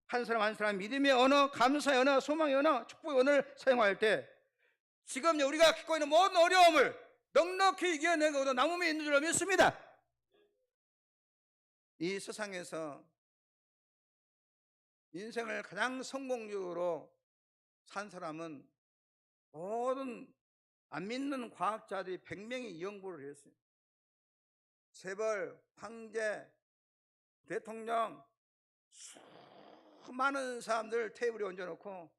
한 사람 한 사람 믿음의 언어, 감사의 언어, 소망의 언어, 축복의 언어를 사용할 때 지금 우리가 겪고 있는 모든 어려움을 넉넉히 이겨내고 남음이 있는 줄로 믿습니다. 이 세상에서 인생을 가장 성공적으로 산 사람은 모든 안 믿는 과학자들이 100명이 연구를 했어요. 재벌, 황제, 대통령 수많은 사람들 테이블에 얹어놓고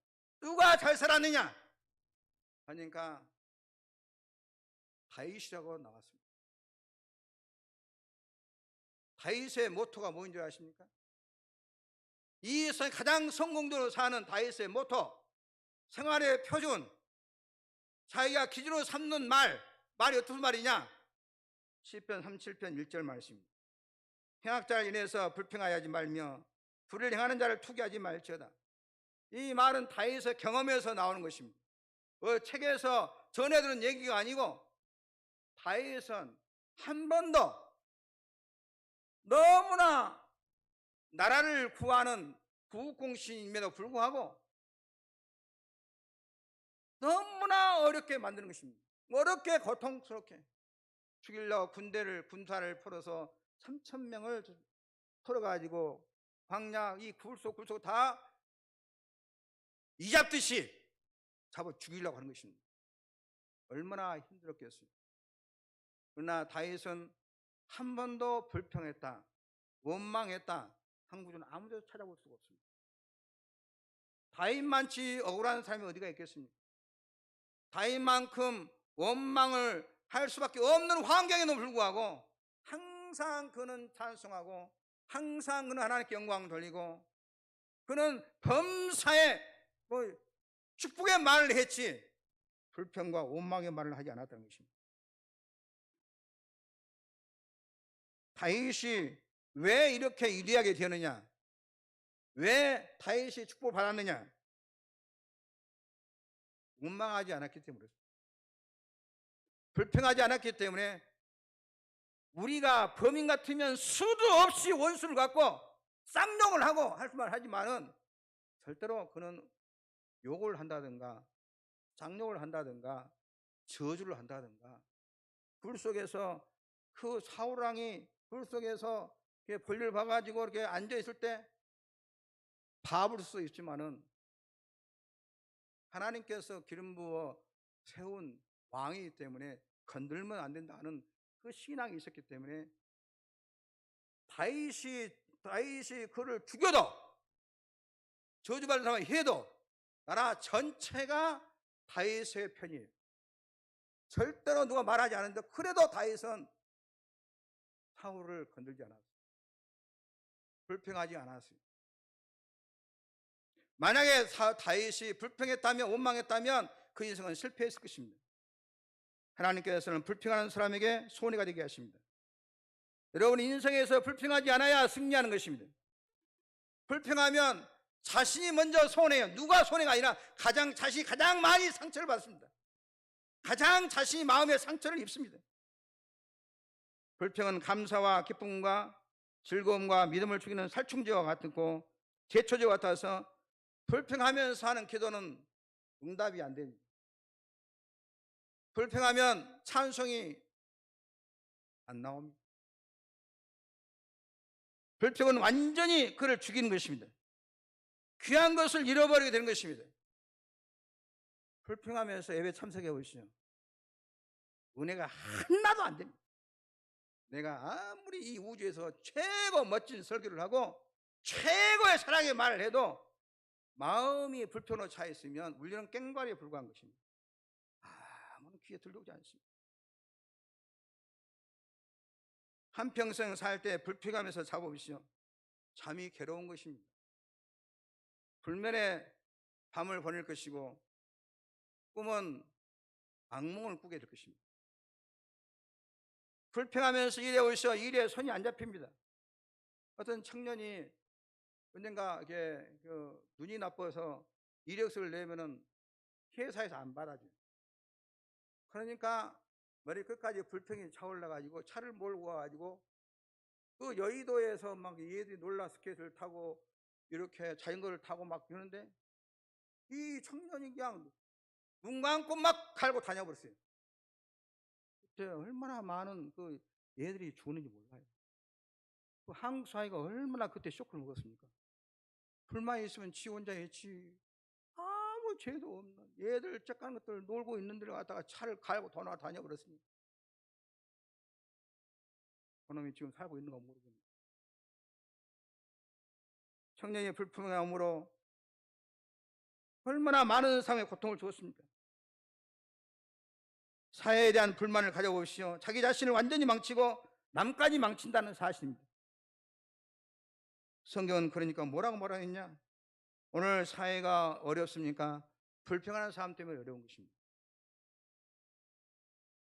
누가 잘 살았느냐 하니까 다윗이라고 나왔습니다. 다윗의 모토가 뭐인 줄 아십니까? 이 세상에 가장 성공적으로 사는 다윗의 모토, 생활의 표준 자기가 기준으로 삼는 말이 어떤 말이냐? 시편 37편 1절 말씀입니다. 행악자를 인해서 불평하지 말며 불을 행하는 자를 투기하지 말지어다. 이 말은 다윗의 경험에서 나오는 것입니다. 책에서 전해들은 얘기가 아니고 다윗은 한 번도 너무나 나라를 구하는 구국공신임에도 불구하고 너무나 어렵게 만드는 것입니다. 어렵게 고통스럽게 죽이려고 군사를 풀어서 3,000명을 풀어가지고 광야 이 굴속 다 이잡듯이 잡아 죽이려고 하는 것입니다. 얼마나 힘들었겠어요. 그러나 다윗은 한 번도 불평했다, 원망했다 한 구절은 아무데도 찾아볼 수가 없습니다. 다윗만치 억울한 사람이 어디가 있겠습니까? 다윗만큼 원망을 할 수밖에 없는 환경에도 불구하고 항상 그는 찬송하고 항상 그는 하나님께 영광 돌리고 그는 범사에 축복의 말을 했지 불평과 원망의 말을 하지 않았다는 것입니다. 다윗이 왜 이렇게 위대하게 되느냐? 왜 다윗이 축복을 받았느냐? 원망하지 않았기 때문에, 불평하지 않았기 때문에 우리가 범인 같으면 수도 없이 원수를 갖고 쌍욕을 하고 할 수만 하지만은 절대로 그는 욕을 한다든가 쌍욕을 한다든가 저주를 한다든가 굴 속에서 그 사울왕이 굴 속에서 벌레를 봐가지고 이렇게 앉아 있을 때 밥을 수 있지만은 하나님께서 기름 부어 세운 왕이기 때문에 건들면 안 된다는 그 신앙이 있었기 때문에 다윗이 그를 죽여도 저주받은 사람이 해도 나라 전체가 다윗의 편이에요. 절대로 누가 말하지 않는데 그래도 다윗은 사울을 건들지 않았어요. 불평하지 않았어요. 만약에 다윗이 불평했다면 원망했다면 그 인생은 실패했을 것입니다. 하나님께서는 불평하는 사람에게 손해가 되게 하십니다. 여러분 인생에서 불평하지 않아야 승리하는 것입니다. 불평하면 자신이 먼저 손해요. 누가 손해가 아니라 자신이 가장 많이 상처를 받습니다. 가장 자신이 마음의 상처를 입습니다. 불평은 감사와 기쁨과 즐거움과 믿음을 죽이는 살충제와 같고 제초제와 같아서 불평하면서 하는 기도는 응답이 안 됩니다. 불평하면 찬송이 안 나옵니다. 불평은 완전히 그를 죽이는 것입니다. 귀한 것을 잃어버리게 되는 것입니다. 불평하면서 예배 참석해 보시죠. 은혜가 하나도 안 됩니다. 내가 아무리 이 우주에서 최고 멋진 설교를 하고 최고의 사랑의 말을 해도 마음이 불평으로 차 있으면 울리는 깽과리에 불과한 것입니다. 아무런 귀에 들려오지 않습니다. 한평생 살 때 불평하면서 자보시오. 잠이 괴로운 것입니다. 불면에 밤을 보낼 것이고 꿈은 악몽을 꾸게 될 것입니다. 불평하면서 일해 오셔 일에 손이 안 잡힙니다. 어떤 청년이 언젠가 눈이 나빠서 이력서를 내면은 회사에서 안 받아줘요. 그러니까 머리 끝까지 불평이 차올라 가지고 차를 몰고 와가지고 그 여의도에서 막 얘들이 놀라 스케이트를 타고 이렇게 자전거를 타고 막 그러는데 이 청년이 그냥 눈 감고 막 갈고 다녀버렸어요. 그때 얼마나 많은 그 얘들이 죽었는지 몰라요. 그 한국 사회가 얼마나 그때 쇼크를 먹었습니까? 불만이 있으면 지 혼자 했지. 아무 죄도 없는 얘들 쬐깐 것들 놀고 있는 데를 갔다가 차를 갈고 다녀버렸습니다. 그놈이 지금 살고 있는 거 모르겠네요. 청년이 불평함으로 얼마나 많은 사람의 고통을 주었습니까? 사회에 대한 불만을 가져보시오. 자기 자신을 완전히 망치고 남까지 망친다는 사실입니다. 성경은 그러니까 뭐라고 했냐? 오늘 사회가 어렵습니까? 불평하는 사람 때문에 어려운 것입니다.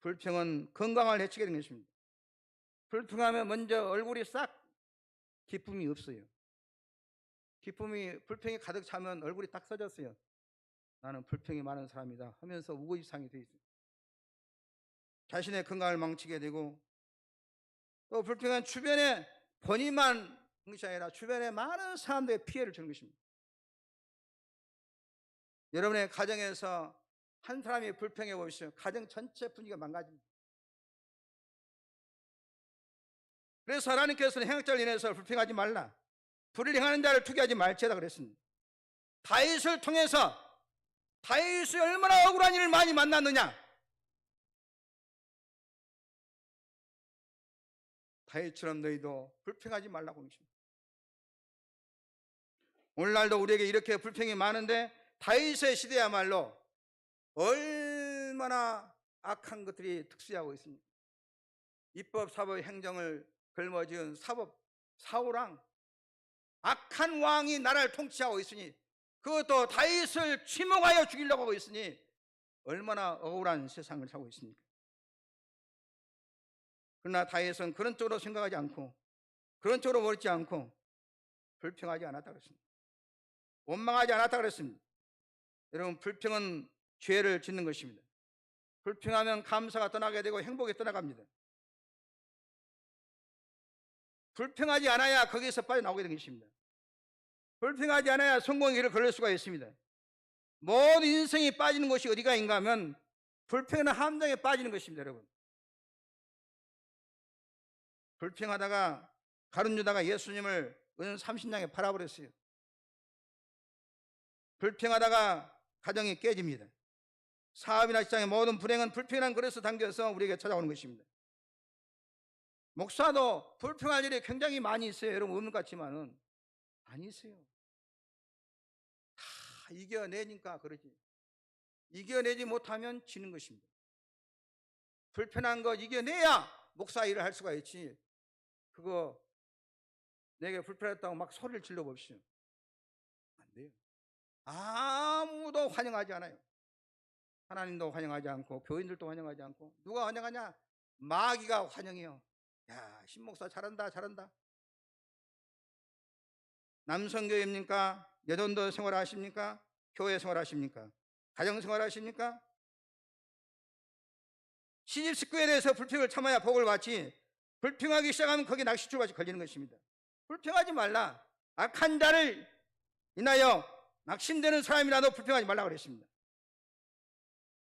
불평은 건강을 해치게 되는 것입니다. 불평하면 먼저 얼굴이 싹 기쁨이 없어요. 불평이 가득 차면 얼굴이 딱 써졌어요. 나는 불평이 많은 사람이다 하면서 우거지상이 되어 있어요. 자신의 건강을 망치게 되고, 또 불평은 주변에 본인만 것이 아니라 주변에 많은 사람들의 피해를 주는 것입니다. 여러분의 가정에서 한 사람이 불평해 보십시오. 가정 전체 분위기가 망가집니다. 그래서 하나님께서는 행악자를 인해서 불평하지 말라, 불을 행하는 자를 투기하지 말지어다 그랬습니다. 다윗을 통해서 다윗이 얼마나 억울한 일을 많이 만났느냐. 다윗처럼 너희도 불평하지 말라고 하십니다. 오늘날도 우리에게 이렇게 불평이 많은데, 다윗의 시대야말로 얼마나 악한 것들이 특수하고 있습니다. 입법, 사법, 행정을 걸머지은 사울왕, 악한 왕이 나라를 통치하고 있으니, 그것도 다윗을 치목하여 죽이려고 하고 있으니 얼마나 억울한 세상을 살고 있습니까? 그러나 다윗은 그런 쪽으로 생각하지 않고, 그런 쪽으로 멀지 않고 불평하지 않았다 그랬습니다. 원망하지 않았다 그랬습니다. 여러분, 불평은 죄를 짓는 것입니다. 불평하면 감사가 떠나게 되고 행복이 떠나갑니다. 불평하지 않아야 거기에서 빠져나오게 되는 것입니다. 불평하지 않아야 성공의 길을 걸을 수가 있습니다. 모든 인생이 빠지는 곳이 어디가 인가 하면 불평이나 함정에 빠지는 것입니다. 여러분, 불평하다가 가룟 유다가 예수님을 은 30냥에 팔아버렸어요. 불평하다가 가정이 깨집니다. 사업이나 직장의 모든 불행은 불평이라는 그릇에 담겨서 우리에게 찾아오는 것입니다. 목사도 불평할 일이 굉장히 많이 있어요. 여러분, 없는 것 같지만은 많이 있어요. 다 이겨내니까 그러지. 이겨내지 못하면 지는 것입니다. 불편한 거 이겨내야 목사 일을 할 수가 있지. 그거 내게 불편했다고 막 소리를 질러 봅시오. 안 돼요. 아무도 환영하지 않아요. 하나님도 환영하지 않고, 교인들도 환영하지 않고. 누가 환영하냐? 마귀가 환영해요. 야, 신목사 잘한다, 잘한다. 남성교회입니까? 여전도 생활하십니까? 교회 생활하십니까? 가정 생활하십니까? 시집 식구에 대해서 불평을 참아야 복을 받지, 불평하기 시작하면 거기에 낚시줄같이 걸리는 것입니다. 불평하지 말라. 악한 자를 인하여 낙심되는 사람이라도 불평하지 말라고 그랬습니다.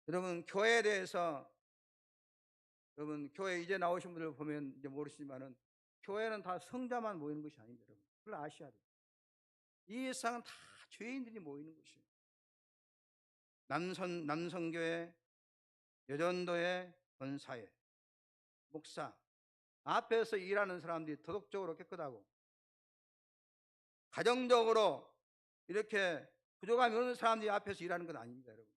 여러분, 교회에 대해서, 여러분, 교회 이제 나오신 분들 보면 이제 모르시지만은 교회는 다 성자만 모이는 것이 아닙니다. 여러분, 그걸 아셔야 돼요. 이 세상은 다 죄인들이 모이는 것이에요. 남성교회, 여전도회, 권사회, 목사, 앞에서 일하는 사람들이 도덕적으로 깨끗하고 가정적으로 이렇게 부족함이 없는 사람들이 앞에서 일하는 건 아닙니다, 여러분.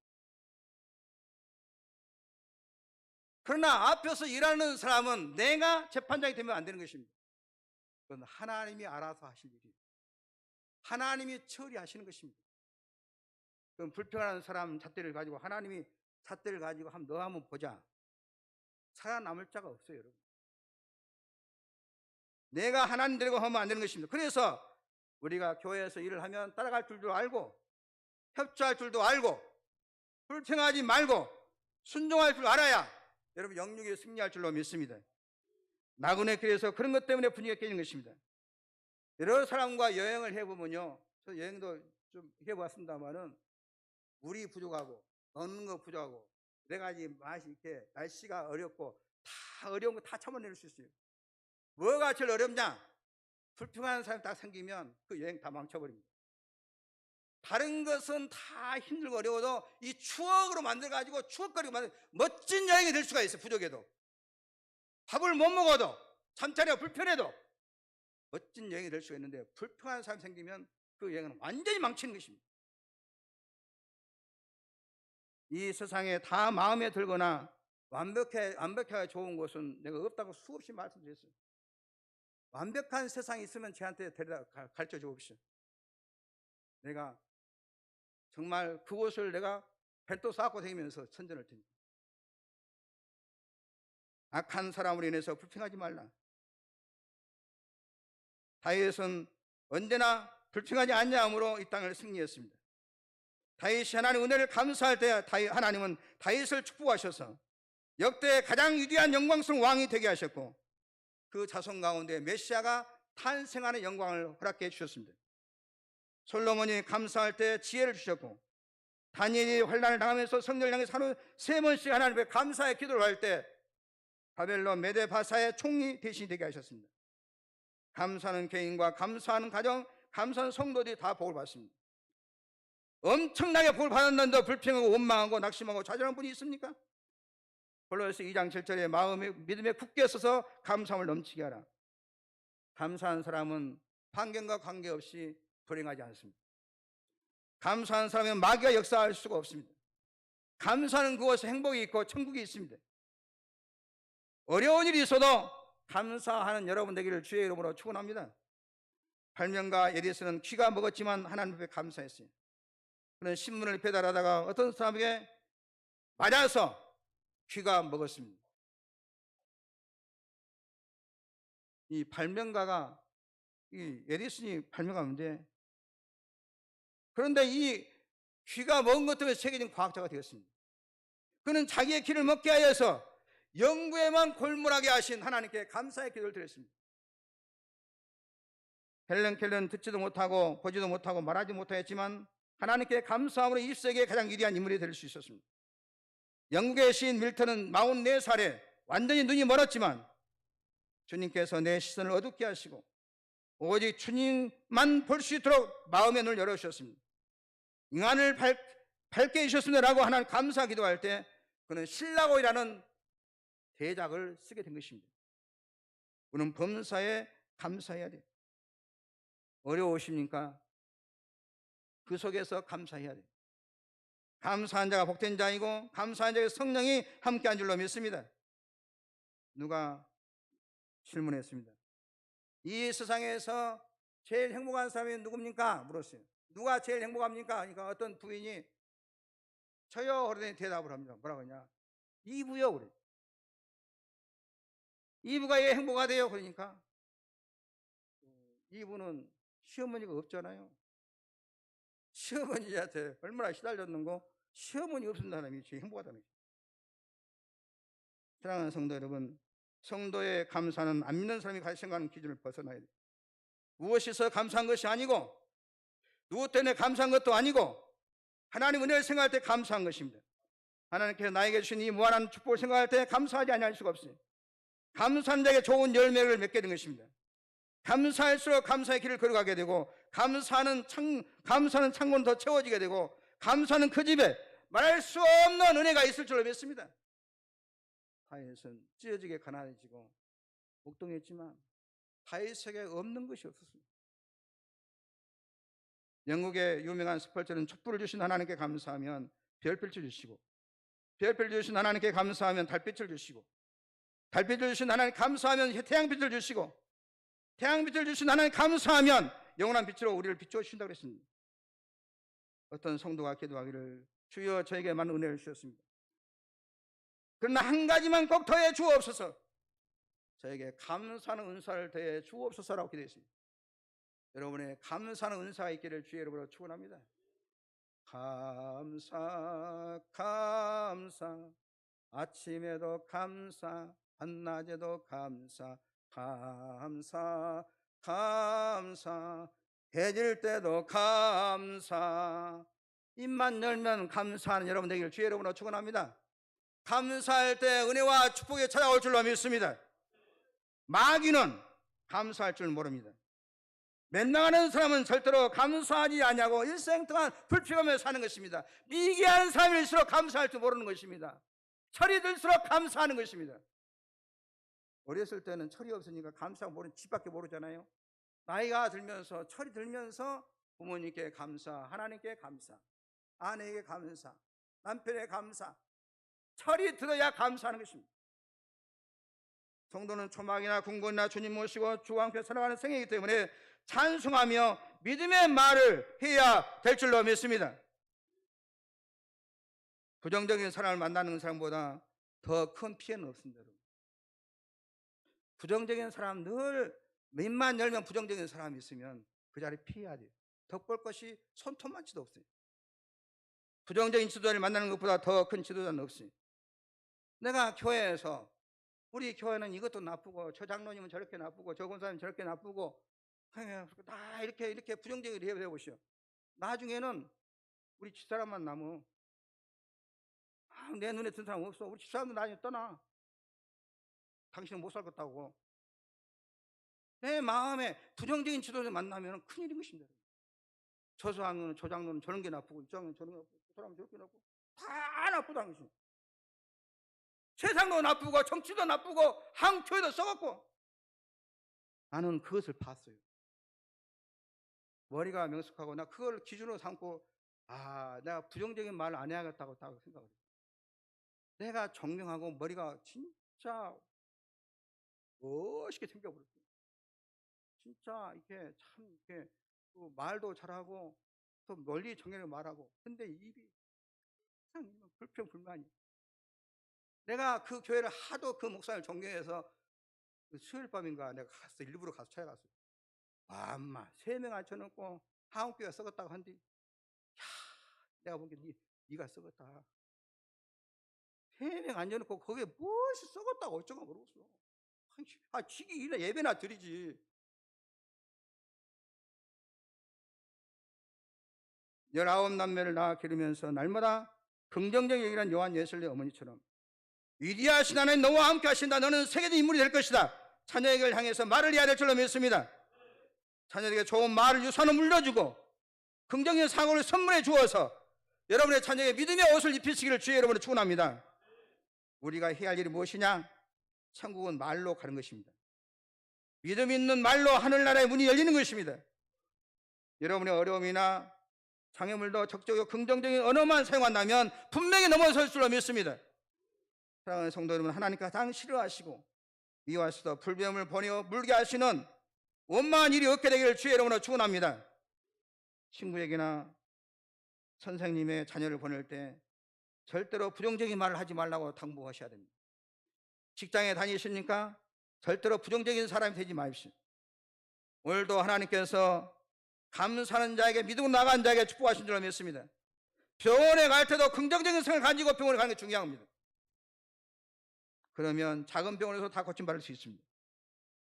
그러나 앞에서 일하는 사람은 내가 재판장이 되면 안 되는 것입니다. 그건 하나님이 알아서 하실 일이에요. 하나님이 처리하시는 것입니다. 그럼 불평하는 사람 잣대를 가지고, 하나님이 잣대를 가지고 너 한번 보자. 살아남을 자가 없어요, 여러분. 내가 하나님 되려고 하면 안 되는 것입니다. 그래서 우리가 교회에서 일을 하면 따라갈 줄도 알고, 협조할 줄도 알고, 불평하지 말고 순종할 줄 알아야 여러분 영육에 승리할 줄로 믿습니다. 나그네 길에서 그런 것 때문에 분위기가 깨지는 것입니다. 여러 사람과 여행을 해보면요, 저 여행도 좀 해봤습니다만은 물이 부족하고 먹는 거 부족하고 여러 가지 맛이 이렇게 날씨가 어렵고 다 어려운 거 다 참아낼 수 있어요. 뭐가 제일 어렵냐? 불평하는 사람이 딱 생기면 그 여행 다 망쳐버립니다. 다른 것은 다 힘들고 어려워도 이 추억으로 만들어가지고 추억거리고 만들 멋진 여행이 될 수가 있어요. 부족해도, 밥을 못 먹어도, 잠자리가 불편해도 멋진 여행이 될 수가 있는데, 불평하는 사람이 생기면 그 여행은 완전히 망치는 것입니다. 이 세상에 다 마음에 들거나 완벽하게 좋은 곳은 내가 없다고 수없이 말씀드렸어요. 완벽한 세상이 있으면 저한테 가르쳐 주십시오. 내가 정말 그곳을 내가 벤또 쌓고 다니면서 선전할 테니까. 악한 사람으로 인해서 불평하지 말라. 다윗은 언제나 불평하지 않냐함으로 이 땅을 승리했습니다. 다윗이 하나님 은혜를 감사할 때 하나님은 다윗을 축복하셔서 역대 가장 위대한 영광스러운 왕이 되게 하셨고 그 자손 가운데 메시아가 탄생하는 영광을 허락해 주셨습니다. 솔로몬이 감사할 때 지혜를 주셨고 다니엘이 환난을 당하면서 성전을 향해 하루 3번씩 하나님께 감사의 기도를 할 때 바벨론 메데바사의 총리 대신이 되게 하셨습니다. 감사하는 개인과 감사하는 가정, 감사하는 성도들이 다 복을 받습니다. 엄청나게 복을 받았는데 불평하고 원망하고 낙심하고 좌절하는 분이 있습니까? 골로새 2장 7절에 마음에 믿음에 굳게 서서 감사함을 넘치게 하라. 감사한 사람은 환경과 관계없이 불행하지 않습니다. 감사한 사람은 마귀가 역사할 수가 없습니다. 감사하는 그곳에 행복이 있고 천국이 있습니다. 어려운 일이 있어도 감사하는 여러분 되기를 주의 이름으로 축원합니다. 발명가 에디슨은 귀가 먹었지만 하나님 앞에 감사했어요. 그는 신문을 배달하다가 어떤 사람에게 맞아서 귀가 먹었습니다. 이 발명가가 이 에디슨이 발명가인데 그런데 이 귀가 먹은 것 때문에 세계적인 과학자가 되었습니다. 그는 자기의 귀를 먹게 하여서 연구에만 골몰하게 하신 하나님께 감사의 기도를 드렸습니다. 헬렌 켈러는 듣지도 못하고 보지도 못하고 말하지 못하였지만 하나님께 감사함으로 20세기의 가장 위대한 인물이 될 수 있었습니다. 영국의 시인 밀턴은 44살에 완전히 눈이 멀었지만 주님께서 내 시선을 어둡게 하시고 오직 주님만 볼 수 있도록 마음의 눈을 열어주셨습니다. 인간을 밝게 해주셨습니다라고 하나님 감사 기도할 때 그는 신라고이라는 대작을 쓰게 된 것입니다. 우리는 범사에 감사해야 돼요. 어려우십니까? 그 속에서 감사해야 돼요. 감사한 자가 복된 자이고 감사한 자의 성령이 함께한 줄로 믿습니다. 누가 질문했습니다. 이 세상에서 제일 행복한 사람이 누굽니까? 물었어요. 누가 제일 행복합니까? 그러니까 어떤 부인이 저요 그러더니 대답을 합니다. 뭐라고 하냐? 이부요 그래. 이부가 왜 행복하대요? 그러니까 이부는 시어머니가 없잖아요. 시어머니한테 얼마나 시달렸는고 시어머니 없는 사람이 제일 행복하다는 거죠. 사랑하는 성도 여러분, 성도의 감사는 안 믿는 사람이 가지고 생각하는 기준을 벗어나야 돼요. 무엇에서 감사한 것이 아니고 누구 때문에 감사한 것도 아니고 하나님 은혜를 생각할 때 감사한 것입니다. 하나님께서 나에게 주신 이 무한한 축복을 생각할 때 감사하지 아니할 수가 없어요. 감사한 자에게 좋은 열매를 맺게 된 것입니다. 감사할수록 감사의 길을 걸어가게 되고 감사하는 창고는 더 채워지게 되고 감사하는 그 집에 말할 수 없는 은혜가 있을 줄로 믿습니다. 다윗은 찢어지게 가난해지고 목동했지만 다윗에게 없는 것이 없었습니다. 영국의 유명한 스펄전은 촛불을 주신 하나님께 감사하면 별빛을 주시고 별빛을 주신 하나님께 감사하면 달빛을 주시고 달빛을 주신 하나님 감사하면 태양빛을 주시고 태양빛을 주신 하나님 감사하면 영원한 빛으로 우리를 비추어 주신다고 그랬습니다. 어떤 성도가 기도하기를 주여 저에게 많은 은혜를 주셨습니다. 그러나 한 가지만 꼭 더해 주옵소서. 저에게 감사하는 은사를 더해 주옵소서라고 기도했습니다. 여러분의 감사하는 은사가 있기를 주의 이름으로 축원합니다. 감사 감사 아침에도 감사 한낮에도 감사 감사 감사 해 질 때도 감사 입만 열면 감사하는 여러분 되기를 주의 이름으로 축원합니다. 감사할 때 은혜와 축복이 찾아올 줄로 믿습니다. 마귀는 감사할 줄 모릅니다. 멘당하는 사람은 절대로 감사하지 않냐고 일생 동안 불평하며 사는 것입니다. 미개한 사람일수록 감사할 줄 모르는 것입니다. 철이 들수록 감사하는 것입니다. 어렸을 때는 철이 없으니까 감사하고 모르는 집밖에 모르잖아요. 나이가 들면서 철이 들면서 부모님께 감사, 하나님께 감사, 아내에게 감사, 남편에게 감사, 철이 들어야 감사하는 것입니다. 성도는 초막이나 궁궐이나 주님 모시고 주 앞에 살아가는 생애이기 때문에 찬송하며 믿음의 말을 해야 될 줄로 믿습니다. 부정적인 사람을 만나는 사람보다 더 큰 피해는 없습니다. 부정적인 사람, 늘 입만 열면 부정적인 사람이 있으면 그 자리 피해야 돼요. 덕볼 것이 손톱만치도 없어요. 부정적인 지도자를 만나는 것보다 더 큰 지도자는 없어요. 내가 교회에서, 우리 교회는 이것도 나쁘고 저 장로님은 저렇게 나쁘고 저 권사님은 저렇게 나쁘고 다 이렇게 부정적으로 해보시오. 나중에는 우리 집사람만 남어. 내 눈에 든 사람 없어. 우리 집사람도 나중에 떠나. 당신은 못 살겠다고. 내 마음에 부정적인 지도자 만나면 큰일인 것입니다. 저 장로는 저런 게 나쁘고 이 장로는 저런 게 나쁘고 저 사람은 저렇게 나쁘고 다 나쁘다는 것입니다. 세상도 나쁘고 정치도 나쁘고 한교회도 썩었고. 나는 그것을 봤어요. 머리가 명석하고 나 그걸 기준으로 삼고 내가 부정적인 말을 안 해야겠다고 생각을 해요. 내가 정명하고 머리가 진짜 멋있게 생겨버렸어요. 진짜 이렇게 참 이렇게 또 말도 잘하고 또 멀리 정리를 말하고. 근데 입이 항상 불평불만이. 내가 그 교회를 하도 그 목사를 존경해서 그 수요일 밤인가 내가 갔어. 일부러 가서 찾아갔어요. 엄마 3명 앉혀놓고 한국교회가 썩었다고 한디, 내가 보기엔 네가 썩었다. 3명 앉혀놓고 거기에 무엇이 썩었다고 어쩌고 그러겠어. 지기 일에 예배나 드리지. 19남매를 낳아 기르면서 날마다 긍정적 얘기란 요한 예슬리 어머니처럼 위대하신 하나님 너와 함께 하신다. 너는 세계적인 인물이 될 것이다. 자녀에게 향해서 말을 해야 될 줄로 믿습니다. 자녀에게 좋은 말을 유산을 물려주고 긍정적인 상호를 선물해 주어서 여러분의 자녀에게 믿음의 옷을 입히시기를 주의 이름으로 축원합니다. 우리가 해야 할 일이 무엇이냐? 천국은 말로 가는 것입니다. 믿음 있는 말로 하늘나라의 문이 열리는 것입니다. 여러분의 어려움이나 장애물도 적극적이고 긍정적인 언어만 사용한다면 분명히 넘어설 줄로 믿습니다. 사랑하는 성도 여러분, 하나님께서 가장 싫어하시고 미워하시도 불뱀을 보내어 물게 하시는 원만한 일이 없게 되기를 주의 이름으로 축원합니다. 친구에게나 선생님의 자녀를 보낼 때 절대로 부정적인 말을 하지 말라고 당부하셔야 됩니다. 직장에 다니십니까? 절대로 부정적인 사람이 되지 마십시오. 오늘도 하나님께서 감사하는 자에게 믿음으로 나간 자에게 축복하신 줄로 믿습니다. 병원에 갈 때도 긍정적인 생각을 가지고 병원에 가는 게 중요합니다. 그러면 작은 병원에서 다 고침받을 수 있습니다.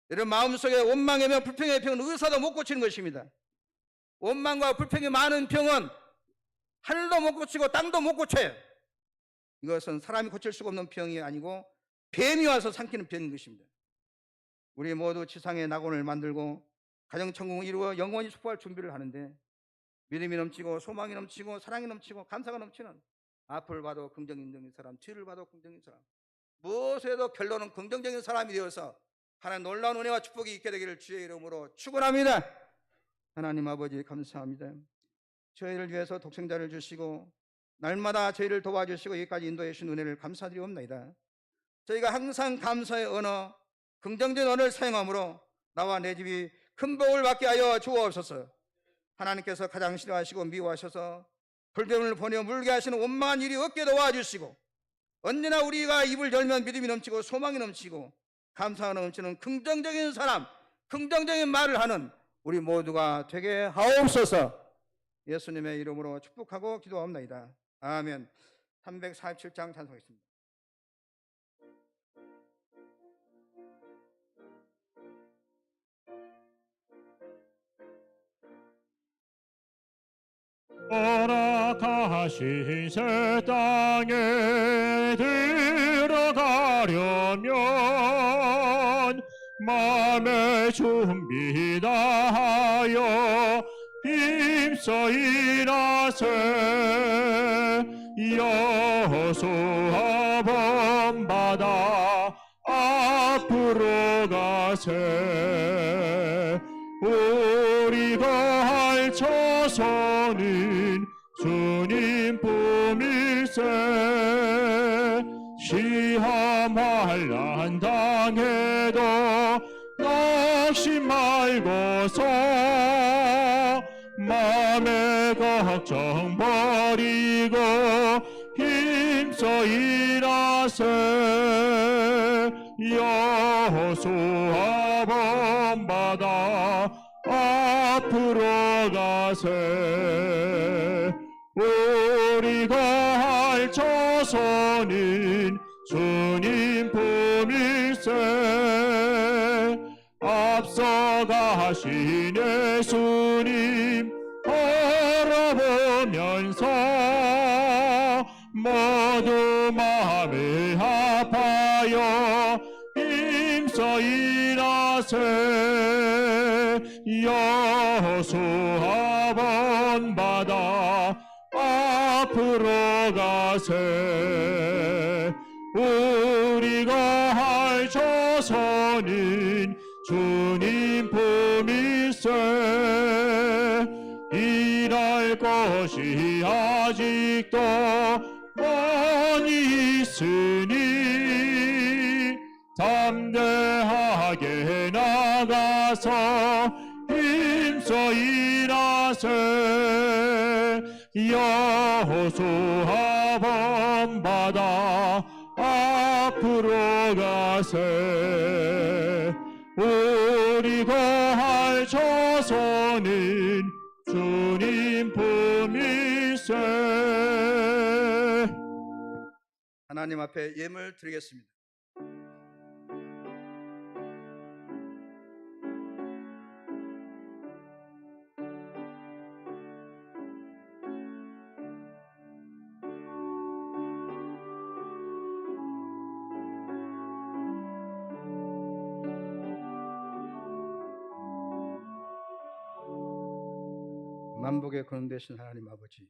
이런 마음속에 원망의 병, 불평의 병은 의사도 못 고치는 것입니다. 원망과 불평이 많은 병은 하늘도 못 고치고 땅도 못 고쳐요. 이것은 사람이 고칠 수가 없는 병이 아니고 뱀이 와서 삼키는 병인 것입니다. 우리 모두 지상의 낙원을 만들고 가정천국을 이루어 영원히 축복할 준비를 하는데 믿음이 넘치고 소망이 넘치고 사랑이 넘치고 감사가 넘치는 앞을 봐도 긍정적인 사람, 뒤를 봐도 긍정적인 사람, 무엇에도 결론은 긍정적인 사람이 되어서 하나님 놀라운 은혜와 축복이 있게 되기를 주의 이름으로 축원합니다. 하나님 아버지 감사합니다. 저희를 위해서 독생자를 주시고 날마다 저희를 도와주시고 여기까지 인도해 주신 은혜를 감사드리옵나이다. 저희가 항상 감사의 언어, 긍정적인 언어를 사용함으로 나와 내 집이 큰 복을 받게 하여 주옵소서. 하나님께서 가장 싫어하시고 미워하셔서 불뱀을 보내어 물게 하시는 원망한 일이 없게 도와주시고 언제나 우리가 입을 열면 믿음이 넘치고 소망이 넘치고 감사가 넘치는 긍정적인 사람, 긍정적인 말을 하는 우리 모두가 되게 하옵소서. 예수님의 이름으로 축복하고 기도합니다. 아멘. 347장 찬송했습니다. 허락하신 새 땅에 들어가려면 마음의 준비 다하여 힘써 일하세. 여호수아 본받아 앞으로 가세. 우리가 할 처소는 주님 품일세. 시험 환난 당해도 낙심 말고서 마음의 걱정 버리고 힘써 일하세. 여호수아 받아 앞으로 가세. 우리가 할 조선인 주님 품일세. 앞서가신 예수님 걸어보면서 모두 마음이 아파요 힘써 일하세. 여호수아 본받아 앞으로 가세. 우리가 할 조선인 주님 품일세. 일할 것이 아직도 많이 있으니 담대하게 나가서 힘써 일하세. 여호수아 본받아 앞으로 가세. 우리가 할 조선인 주님 품일세. 하나님 앞에 예물 드리겠습니다. 만복의 근원 되신 하나님 아버지,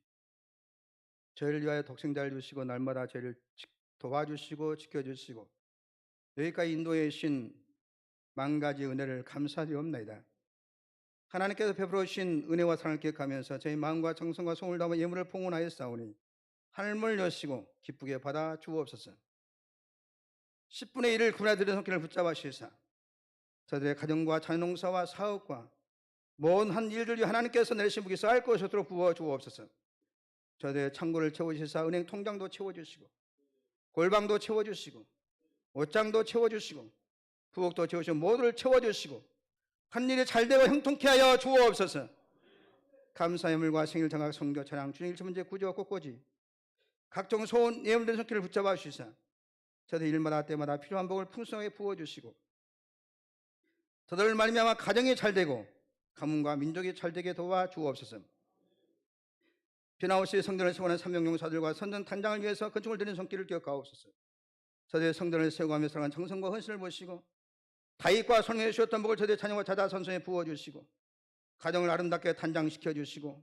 저희를 위하여 독생자를 주시고 날마다 저희를 도와주시고 지켜주시고 여기까지 인도해 주신 만 가지 은혜를 감사드리옵나이다. 하나님께서 베풀어 주신 은혜와 사랑을 기억하면서 저희 마음과 정성과 손을 담아 예물을 봉헌하였사오니 하늘문을 여시고 기쁘게 받아 주옵소서. 10분의 1을 구분하드리는 손길을 붙잡아 주시사 저들의 가정과 자녀농사와 사업과 모든 한 일들 위해 하나님께서 내리신 복이 쌓일 것으로 부어 주옵소서. 저들의 창고를 채워주시사 은행 통장도 채워주시고 골방도 채워주시고 옷장도 채워주시고 부엌도 채워주시고 모두를 채워주시고 한 일이 잘되고 형통케 하여 주옵소서. 감사의 물과 생일 장학 성교 찬양 주님 일체문제 구조 꽃꽂이 각종 소원 예물된 손길을 붙잡아 주시사 저들 일마다 때마다 필요한 복을 풍성하게 부어주시고 저들 말미암아 가정이 잘되고 가문과 민족이 잘되게 도와주옵소서. 변함없이 성전을 세우는 삼명용사들과 선전 단장을 위해서 건축을 드리는 손길을 기억하옵소서. 저들의 성전을 세우가며 살아간 정성과 헌신을 보시고 다윗과 솔로몬이 주셨던 복을 저들의 자녀와 자자손손에 부어주시고 가정을 아름답게 단장시켜 주시고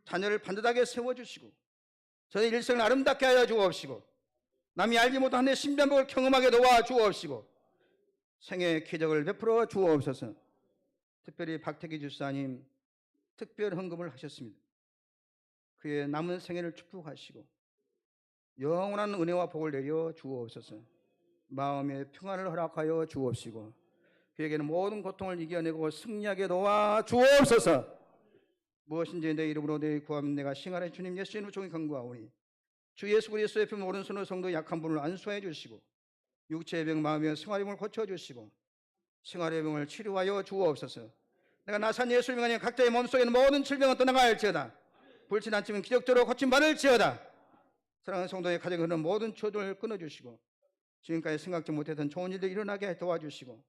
자녀를 반듯하게 세워주시고 저의 일생을 아름답게 하여 주옵시고 남이 알지 못한 내 신비한 복을 경험하게 도와주옵시고 생애의 기적을 베풀어 주옵소서. 특별히 박태기 주사님 특별 헌금을 하셨습니다. 그의 남은 생애를 축복하시고 영원한 은혜와 복을 내려 주옵소서. 마음의 평안을 허락하여 주옵시고 그에게는 모든 고통을 이겨내고 승리하게 도와 주옵소서. 무엇인지 내 이름으로 내 구하면 내가 싱하리 주님 예수 이름으로 종이 간구하오니 주 예수 그리스도의 품 오른손으로 성도 약한 분을 안수해 주시고 육체의 병 마음의 생활의 병을 고쳐주시고 생활의 병을 치료하여 주옵소서. 내가 나산 예수를 명하니 각자의 몸속에 있는 모든 질병은 떠나갈지어다. 불친한쯤은 기적적으로 고침받을지어다. 사랑하는 성도의 가정에 흐르는 모든 초들을 끊어주시고 지금까지 생각지 못했던 좋은 일들이 일어나게 도와주시고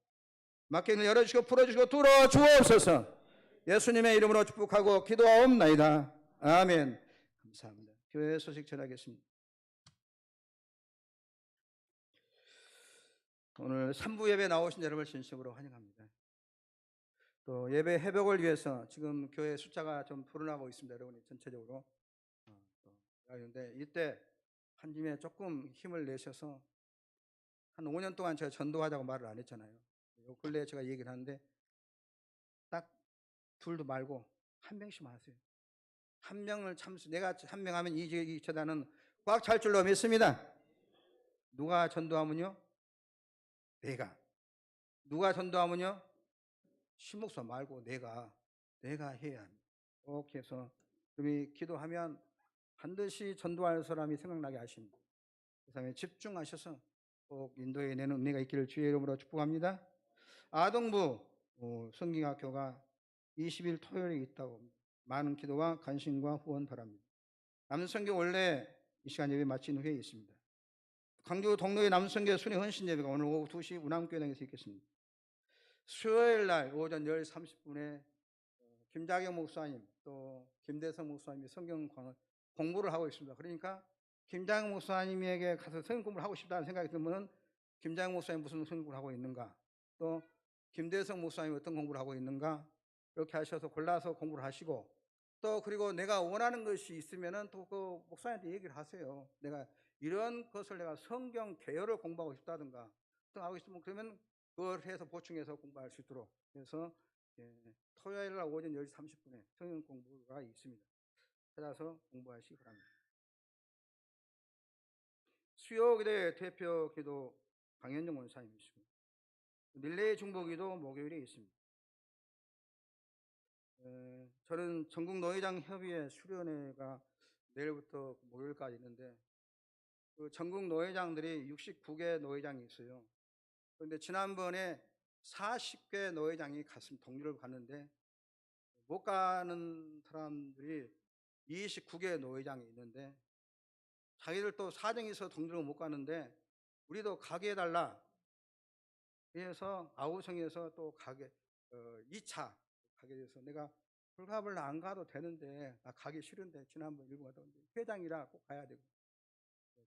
막힌 일을 열어주시고 풀어주시고 뚫어 주옵소서. 예수님의 이름으로 축복하고 기도하옵나이다. 아멘. 감사합니다. 교회 소식 전하겠습니다. 오늘 3부 예배 나오신 여러분을 진심으로 환영합니다. 또 예배 회복을 위해서 지금 교회 숫자가 좀 불어나고 있습니다. 여러분이 전체적으로. 그런데 이때 한 김에 조금 힘을 내셔서 한 5년 동안 제가 전도하자고 말을 안 했잖아요. 요 근래에 제가 얘기를 하는데 딱 둘도 말고 한 명씩만 하세요. 한 명을 내가 한 명 하면 이 재단은 꽉 찰 줄로 믿습니다. 누가 전도하면요? 내가. 누가 전도하면요? 신목사 말고 내가 해야 합니다. 이렇게 해서 우리 기도하면 반드시 전도할 사람이 생각나게 하십니다. 그 다음에 집중하셔서 꼭 인도에 내는 은혜가 있기를 주의 이름으로 축복합니다. 아동부 성경학교가 20일 토요일에 있다고 합니다. 많은 기도와 관심과 후원 바랍니다. 남성교 원래 이 시간 예배 마친 후에 있습니다. 광주 동로의 남성교 순회 헌신 예배가 오늘 오후 2시 운암교회당에서 있겠습니다. 수요일 날 오전 10시 30분에 김자경 목사님 또 김대성 목사님이 성경 공부를 하고 있습니다. 그러니까 김자경 목사님에게 가서 성경 공부를 하고 싶다는 생각이 들면 김자경 목사님 무슨 성경 공부를 하고 있는가, 또 김대성 목사님 어떤 공부를 하고 있는가, 이렇게 하셔서 골라서 공부를 하시고, 또 그리고 내가 원하는 것이 있으면은 또 그 목사님한테 얘기를 하세요. 내가 이런 것을 내가 성경 개요를 공부하고 싶다든가 또 하고 있으면 그러면 그걸 해서 보충해서 공부할 수 있도록. 그래서 토요일 날 오전 10시 30분에 성경 공부가 있습니다. 찾아서 공부하시기 바랍니다. 수요기도의 대표 기도 강현종 원사님이시고, 릴레이 중보기도 목요일에 있습니다. 저는 전국 노회장 협의회 수련회가 내일부터 목요일까지 있는데, 그 전국 노회장들이 69개 노회장이 있어요. 그런데 지난번에 40개 노회장이 동료를 갔는데 못 가는 사람들이 29개 노회장이 있는데, 자기들 또 사정이 있어서 동료를 못 가는데 우리도 가게 해달라. 그래서 아우성에서 또 가게 2차 가게 돼서 내가 불갑을 안 가도 되는데 나 가기 싫은데 지난번 일본 갔다 왔는데 회장이라 꼭 가야 되고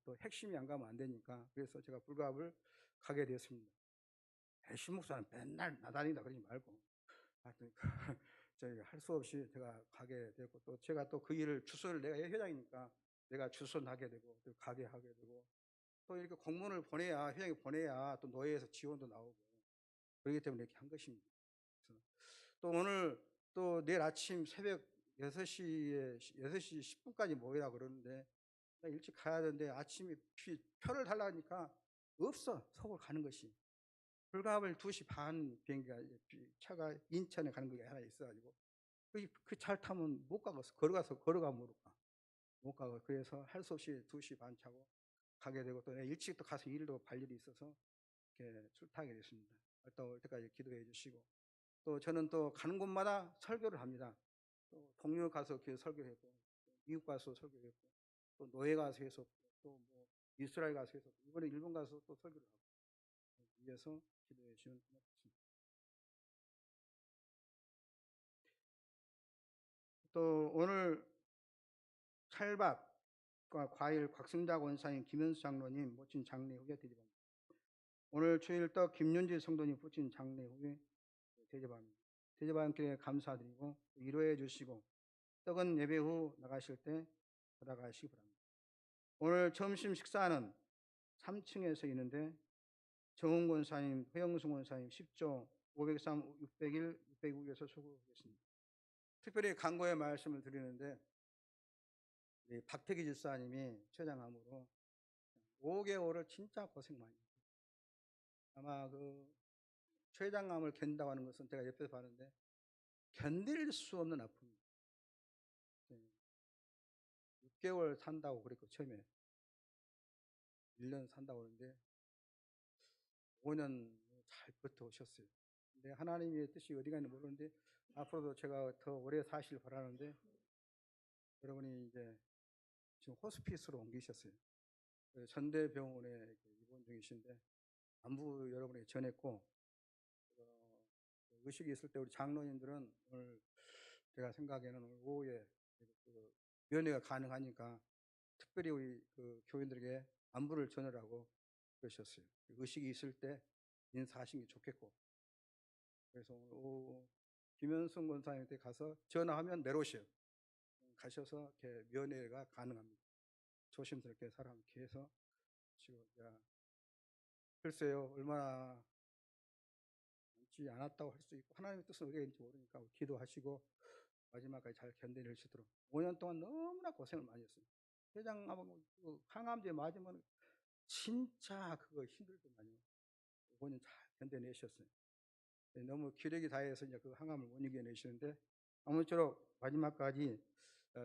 또 핵심이 안 가면 안 되니까, 그래서 제가 불갑을 가게 됐습니다. 핵심 목사는 맨날 나다닌다 그러지 말고 하여튼 저희가 할 수 없이 제가 가게 됐고, 또 제가 또 그 일을 주소를 내가 회장이니까 내가 주선하게 되고 또 가게 하게 되고, 또 이렇게 공문을 보내야 회장이 보내야 또 노예에서 지원도 나오고 그렇기 때문에 이렇게 한 것입니다. 그래서 또 오늘 또 내일 아침 새벽 6시 10분까지 모이라 그러는데 일찍 가야 되는데 아침에 표를 달라니까 없어. 서울 가는 것이 불갑을 2시 반 비행기가 차가 인천에 가는 게 하나 있어가지고 그 차를 타면 못 가겠어. 걸어가면 못 가고, 그래서 할 수 없이 2시 반 차고 가게 되고, 또 일찍 또 가서 일도 갈 일이 있어서 이렇게 출타하게 됐습니다. 또 올 때까지 기도해 주시고, 또 저는 또 가는 곳마다 설교를 합니다. 또 동료 가서 이렇게 설교했고, 미국 가서 설교했고, 또 노예 가서 했었고, 또 뭐 이스라엘 가서 했었고, 이번에 일본 가서 또 설교를 하고, 위해서 기도해 주시면 고맙습니다. 또 오늘 찰밥과 과일 곽승자 권사님, 김현수 장로님 모친 장례 후에 대접합니다. 오늘 주일떡 김윤지 성도님 모친 장례 후에 대접합니다. 대접하는 길에 감사드리고 위로해 주시고, 떡은 예배 후 나가실 때 받아가시기 바랍니다. 오늘 점심 식사는 3층에서 있는데 정훈 권사님, 허영수 권사님 10조 503, 601, 602에서 소구하겠습니다. 특별히 간구의 말씀을 드리는데, 우리 박태기 집사님이 췌장암으로 5개월을 진짜 고생 많이 했어요. 아마 그 췌장암을 견딘다고 하는 것은 제가 옆에서 봤는데 견딜 수 없는 아픔입니다. 6개월 산다고 그랬고, 처음에 1년 산다고 그러는데 5년 잘 버텨오셨어요. 근데 하나님의 뜻이 어디가 있는지 모르는데 앞으로도 제가 더 오래 사실 바라는데, 여러분이 이제 지금 호스피스로 옮기셨어요. 전대병원에 입원 중이신데 안부 여러분에게 전했고, 의식이 있을 때 우리 장로님들은 오늘 제가 생각에는 오늘 오후에 면회가 가능하니까 특별히 우리 교인들에게 안부를 전하라고 그러셨어요. 의식이 있을 때 인사하시는 게 좋겠고, 그래서 오늘 오후 김현승 권사님한테 가서 전화하면 내려오셔요. 가셔서 이렇게 면회가 가능합니다. 조심스럽게 사람께 해서 지금 글쎄요 얼마나 남지 않았다고 할 수 있고 하나님의 뜻은 어디가 있는지 모르니까 기도하시고 마지막까지 잘 견뎌낼 수 있도록. 5년 동안 너무나 고생을 많이 했어요. 회장하고 항암제 맞으면 진짜 그거 힘들더만요. 5년 잘 견뎌내셨어요. 너무 기력이 다해서 이제 그 항암을 못 이겨내시는데 아무쪼록 마지막까지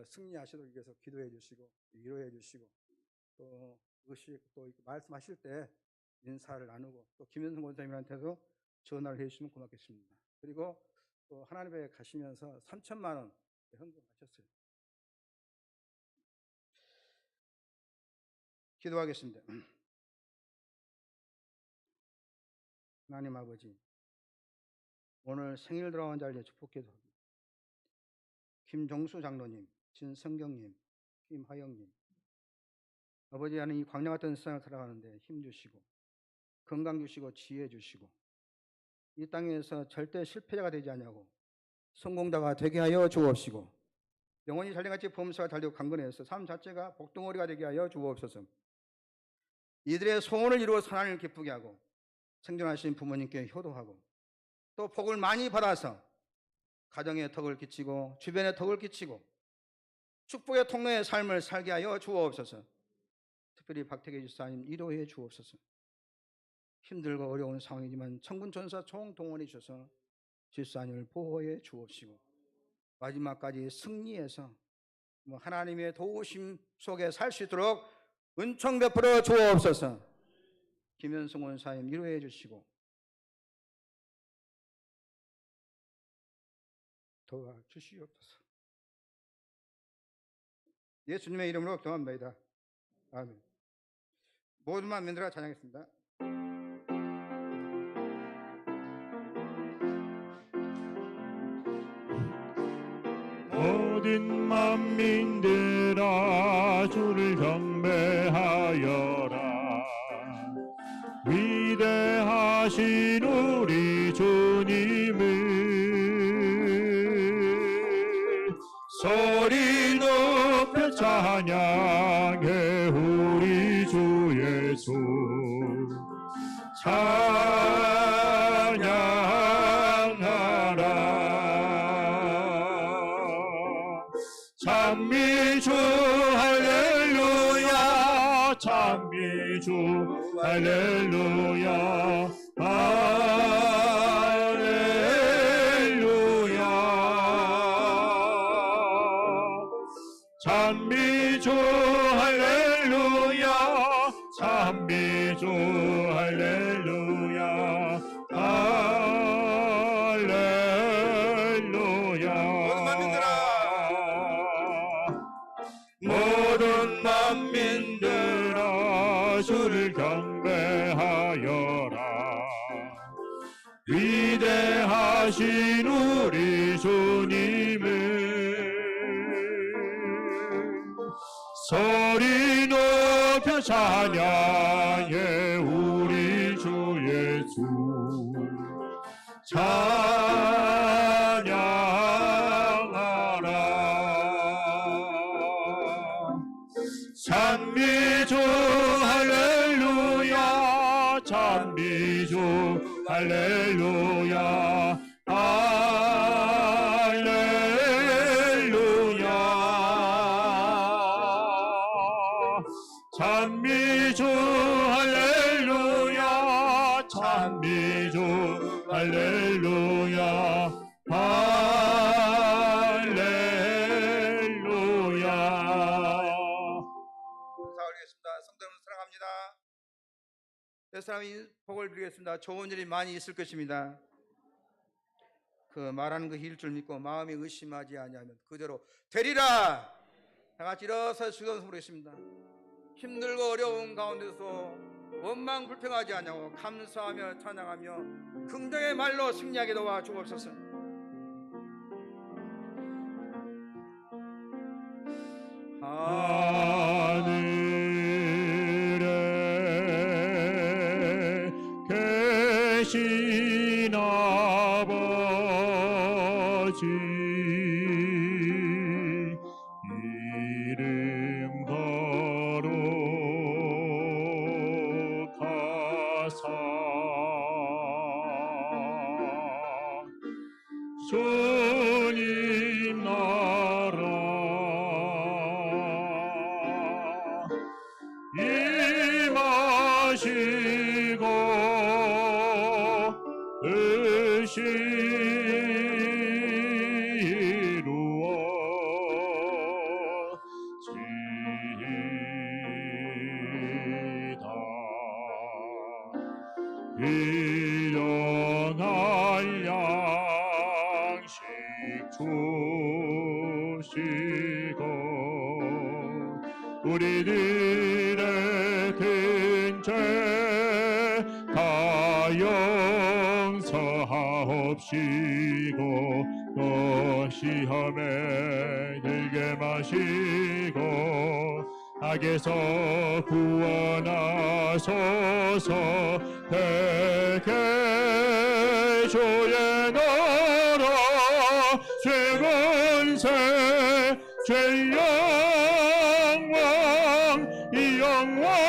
승리하시도록 위해서 기도해 주시고 위로해 주시고, 또 의식 또 말씀하실 때 인사를 나누고 또 김현승 권사님한테도 전화를 해주시면 고맙겠습니다. 그리고 또 하나님께 가시면서 3천만 원 헌금하셨어요. 기도하겠습니다. 하나님 아버지, 오늘 생일 돌아온 자를 축복해도 김종수 장로님, 진성경님, 김하영님, 아버지 하는 이 광야 같은 세상을 살아가는데 힘 주시고 건강 주시고 지혜 주시고 이 땅에서 절대 실패자가 되지 않냐고 성공자가 되게 하여 주옵시고 영원히 잘된같이 범사가 달리고 강건해서 삶 자체가 복덩어리가 되게 하여 주옵소서. 이들의 소원을 이루어서 하나님을 기쁘게 하고 생존하신 부모님께 효도하고 또 복을 많이 받아서 가정에 덕을 끼치고 주변에 덕을 끼치고 축복의 통로의 삶을 살게 하여 주옵소서. 특별히 박태계 집사님 위로해 주옵소서. 힘들고 어려운 상황이지만 천군천사 총동원해 주셔서 집사님을 보호해 주옵시고 마지막까지 승리해서 하나님의 도우심 속에 살 수 있도록 은총 베풀어 주옵소서. 김현승 원사님 위로해 주시고 도와주시옵소서. 예수님의 이름으로 기도합니다. 아멘. 모든 만민들아 찬양하겠습니다. 모든 만민들아 주를 경배하여라. 위대하신 우리 주님을 소리 높여 찬양해. 우리 주 예수 찬양하라. 찬미주 할렐루야. 찬미주 할렐루야. 할렐루야. 찬미주 할렐루야. 찬미주 할렐루야. 할렐루야. 모든 만민들아 주를 경배하여라. 위대하신 우리 주님을 소리 높여 찬양해. 우리 주 예수 찬양하라. 찬미주 할렐루야. 찬미주 할렐루야. 할렐루야. 찬미주 할렐루야. 찬미주 할렐루야. 할렐루야. 감사드리겠습니다. 성도 여러분 사랑합니다. 예수님이 복을 드리겠습니다. 좋은 일이 많이 있을 것입니다. 그 말하는 그 일 줄 믿고 마음이 의심하지 아니하면 그대로 되리라. 다 같이 일어서 주기도서 부르겠습니다. 힘들고 어려운 가운데서 원망 불평하지 않냐고 감사하며 찬양하며 긍정의 말로 승리하게 도와 주옵소서. 하늘에 계신 아버지 이름 거룩하사 주님 나라 임하시고 의시 이루어지이다. 일어나랴 용서하옵시고 또 시험에 들게 마시고 악에서 구원하소서. 대개 주의 나라 최건세 죄 영광 이 영원히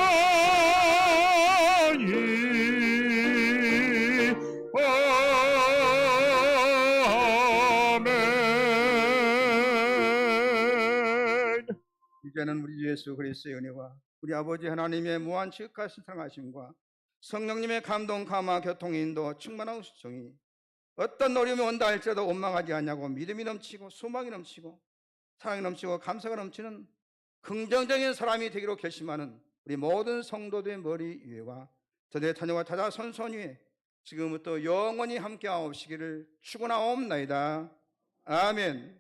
아멘. 이제는 우리 주 예수 그리스도의 은혜와 우리 아버지 하나님의 무한 지극하신 사랑하심과 성령님의 감동 감화 교통의 인도 충만한 수종이 어떤 어려움이 온다 할지라도 원망하지 않냐고 믿음이 넘치고 소망이 넘치고 사랑이 넘치고 감사가 넘치는 긍정적인 사람이 되기로 결심하는 우리 모든 성도들의 머리 위에와 저들의 자녀와 타자 손손 위에 지금부터 영원히 함께하옵시기를 축원하옵나이다. 아멘.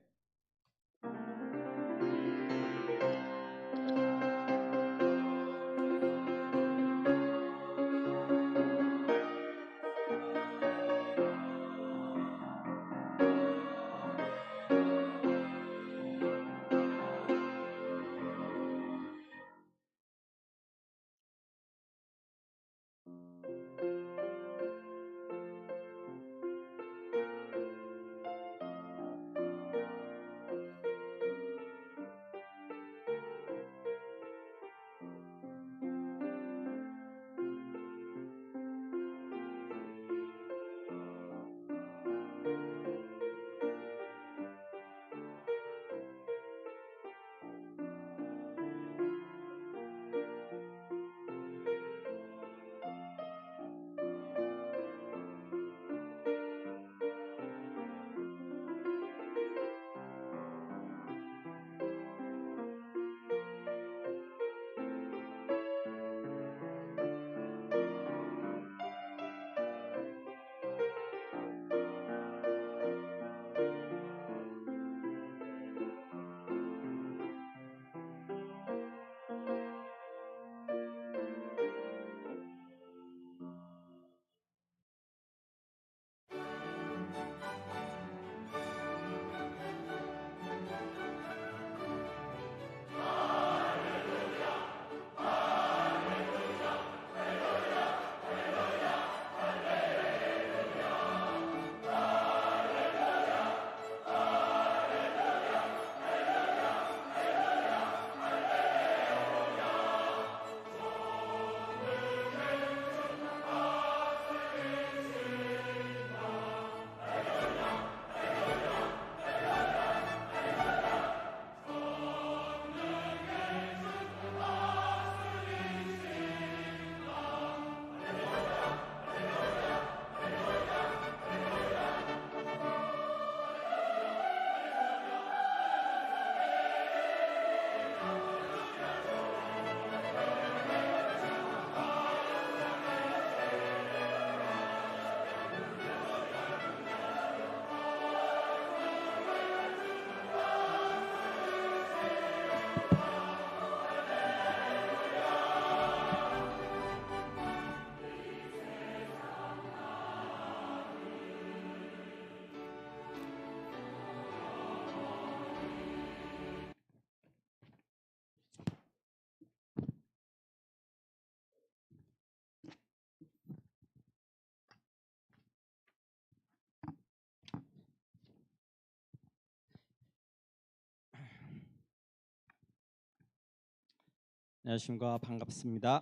안녕하십니까. 반갑습니다.